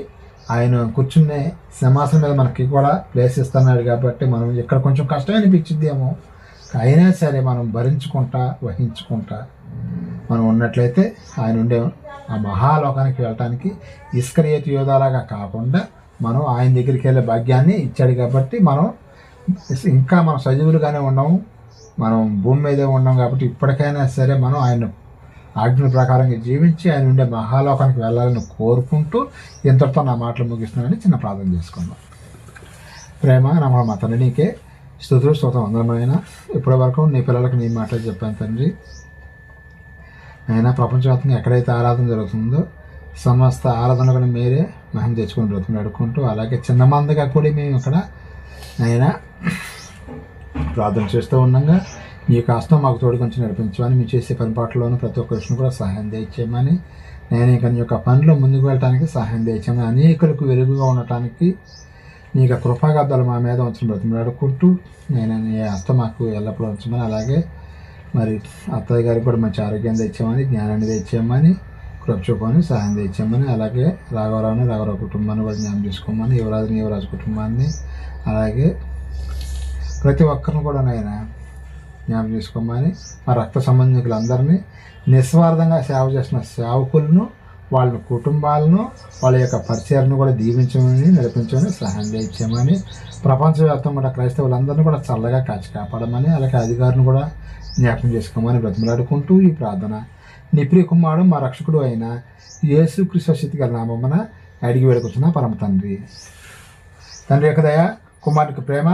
ఆయన కూర్చునే సింహాసనం మీద మనకి కూడా ప్లేస్ ఇస్తున్నాడు. కాబట్టి మనం ఇక్కడ కొంచెం కష్టమే అనిపించిద్దేమో, అయినా సరే మనం భరించుకుంటా వహించుకుంటా మనం ఉన్నట్లయితే ఆయన ఉండే ఆ మహాలోకానికి వెళ్ళటానికి ఇస్కరియోతు యోధాలాగా కాకుండా మనం ఆయన దగ్గరికి వెళ్ళే భాగ్యాన్ని ఇచ్చాడు. కాబట్టి మనం ఇంకా మనం సజీవులుగానే ఉన్నాము, మనం భూమి మీదే ఉన్నాం. కాబట్టి ఇప్పటికైనా సరే మనం ఆయన ఆజ్ఞల ప్రకారంగా జీవించి ఆయన ఉండే మహాలోకానికి వెళ్ళాలని కోరుకుంటూ ఇంతటితో నా మాటలు ముగిస్తున్నానని చిన్న ప్రార్థన చేసుకుందాం. ప్రేమ నమ్మకం మా తండ్రి, నీకే స్తుతులు స్తోత్రం అందరమైన ఇప్పటి వరకు నీ పిల్లలకు నీ మాటలు చెప్పాను తండ్రి. అయినా ప్రపంచవ్యాప్తంగా ఎక్కడైతే ఆరాధన జరుగుతుందో సమస్త ఆరాధనలు కూడా మీరే మహిమ తెచ్చుకొని జరుగుతుంది అడుక్కుంటూ, అలాగే చిన్న మందగా కూడా మేము ఇక్కడ అయినా ప్రార్థన చేస్తూ ఉండగా నీ కాస్తం మాకు తోడుకొంచి నడిపించమని, మీరు చేసే పనిపాట్లోనూ ప్రతి ఒక్క విషయం కూడా సహాయం దయచేయమని, నేను ఇక నీ యొక్క పనిలో ముందుకు వెళ్ళటానికి సహాయం తెచ్చాము, అనేకులకు వెలుగుగా ఉండటానికి నీ యొక్క కృపాగద్దాలు మా మీద ఉంచిన బ్రతిమలాడుకుంటూ నేను నీ హస్తం మాకు ఎల్లప్పుడూ ఉంచమని, అలాగే మరి అత్తయ్య గారికి కూడా మంచి ఆరోగ్యం తెచ్చామని, జ్ఞానాన్ని తెచ్చామని, కృప చూపమని, సహాయం తెచ్చామని, అలాగే రాఘవరావు కుటుంబాన్ని కూడా జ్ఞానం చేసుకోమని, యువరాజు కుటుంబాన్ని, అలాగే ప్రతి ఒక్కరిని కూడా నాయన జ్ఞాపకం చేసుకోమని, మా రక్త సంబంధికులందరినీ నిస్వార్థంగా సేవ చేసిన సేవకులను, వాళ్ళ కుటుంబాలను, వాళ్ళ యొక్క పరిచయాలను కూడా దీవించమని, నడిపించమని, సహాయం చేయించమని, ప్రపంచవ్యాప్తంగా కూడా క్రైస్తవులందరినీ కూడా చల్లగా కాచి కాపాడమని, అలాగే అధికారులను కూడా జ్ఞాపకం చేసుకోమని బ్రతిమలాడుకుంటూ ఈ ప్రార్థన నీ ప్రియ కుమారుడు మా రక్షకుడు అయిన యేసుక్రీస్తు శక్తి గల నామమున అడిగి వేడుకొచ్చిన పరమ తండ్రి యొక్క దయ, కుమారునికి ప్రేమ,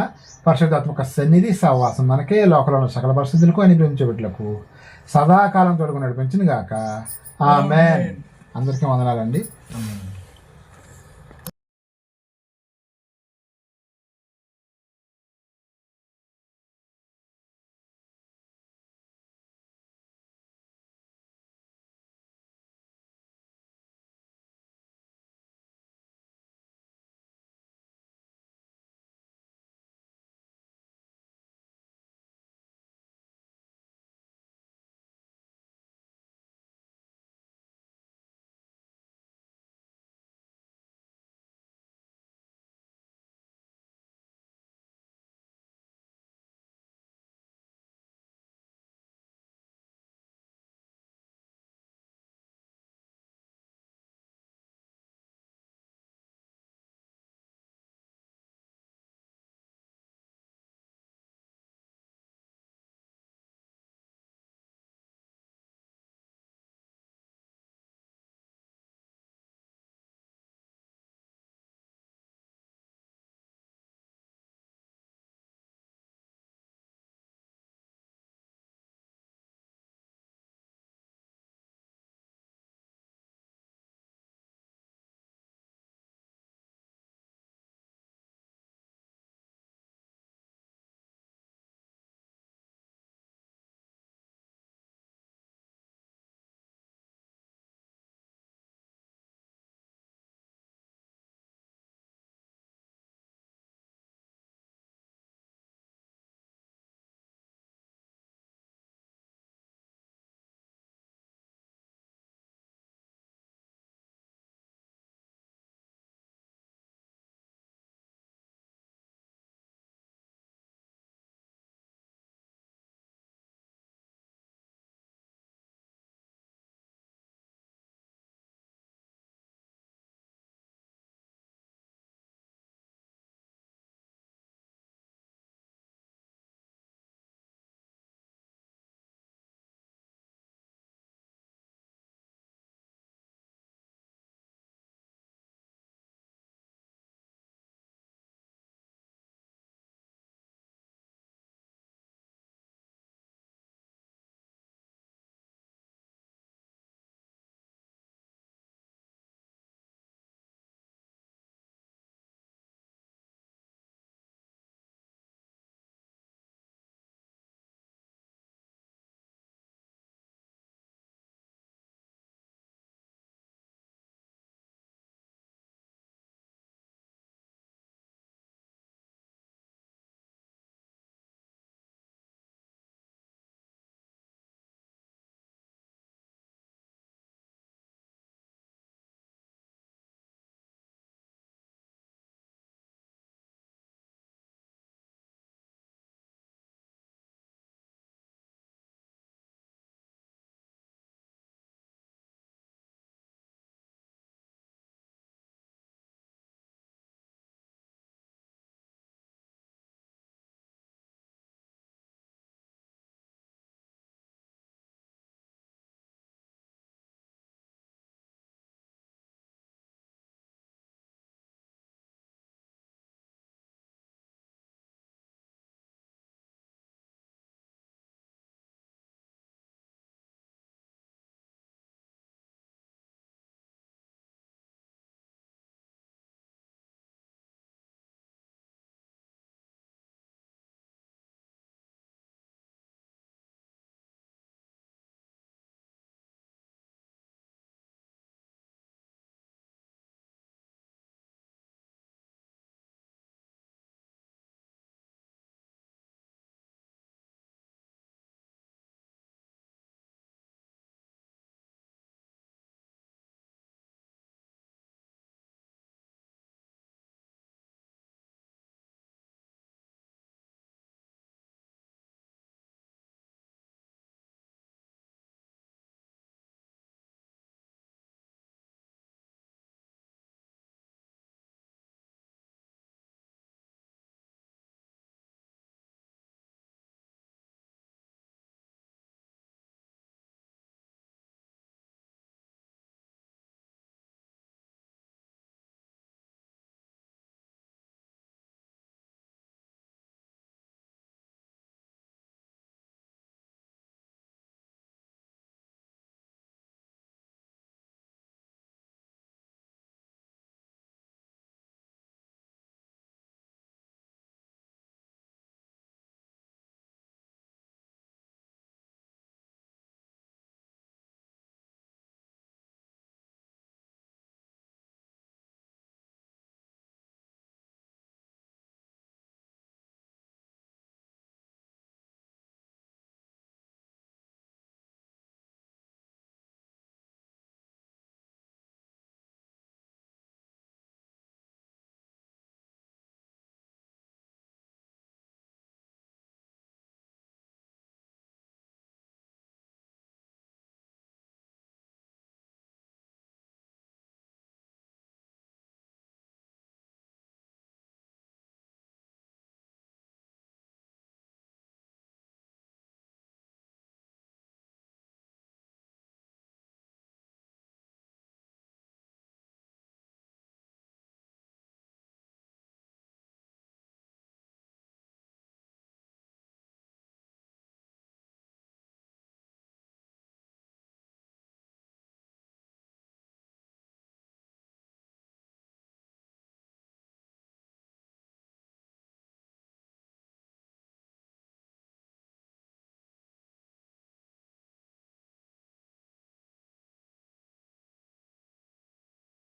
పరిశుద్ధాత్మక సన్నిధి సహవాసం మనకే లోకంలో ఉన్న సకల పరిస్థితులకు అనుగ్రహించేబట్లకు సదాకాలం తోడుకు నడిపించింది గాక. ఆమేన్. అందరికీ వందనాలండి.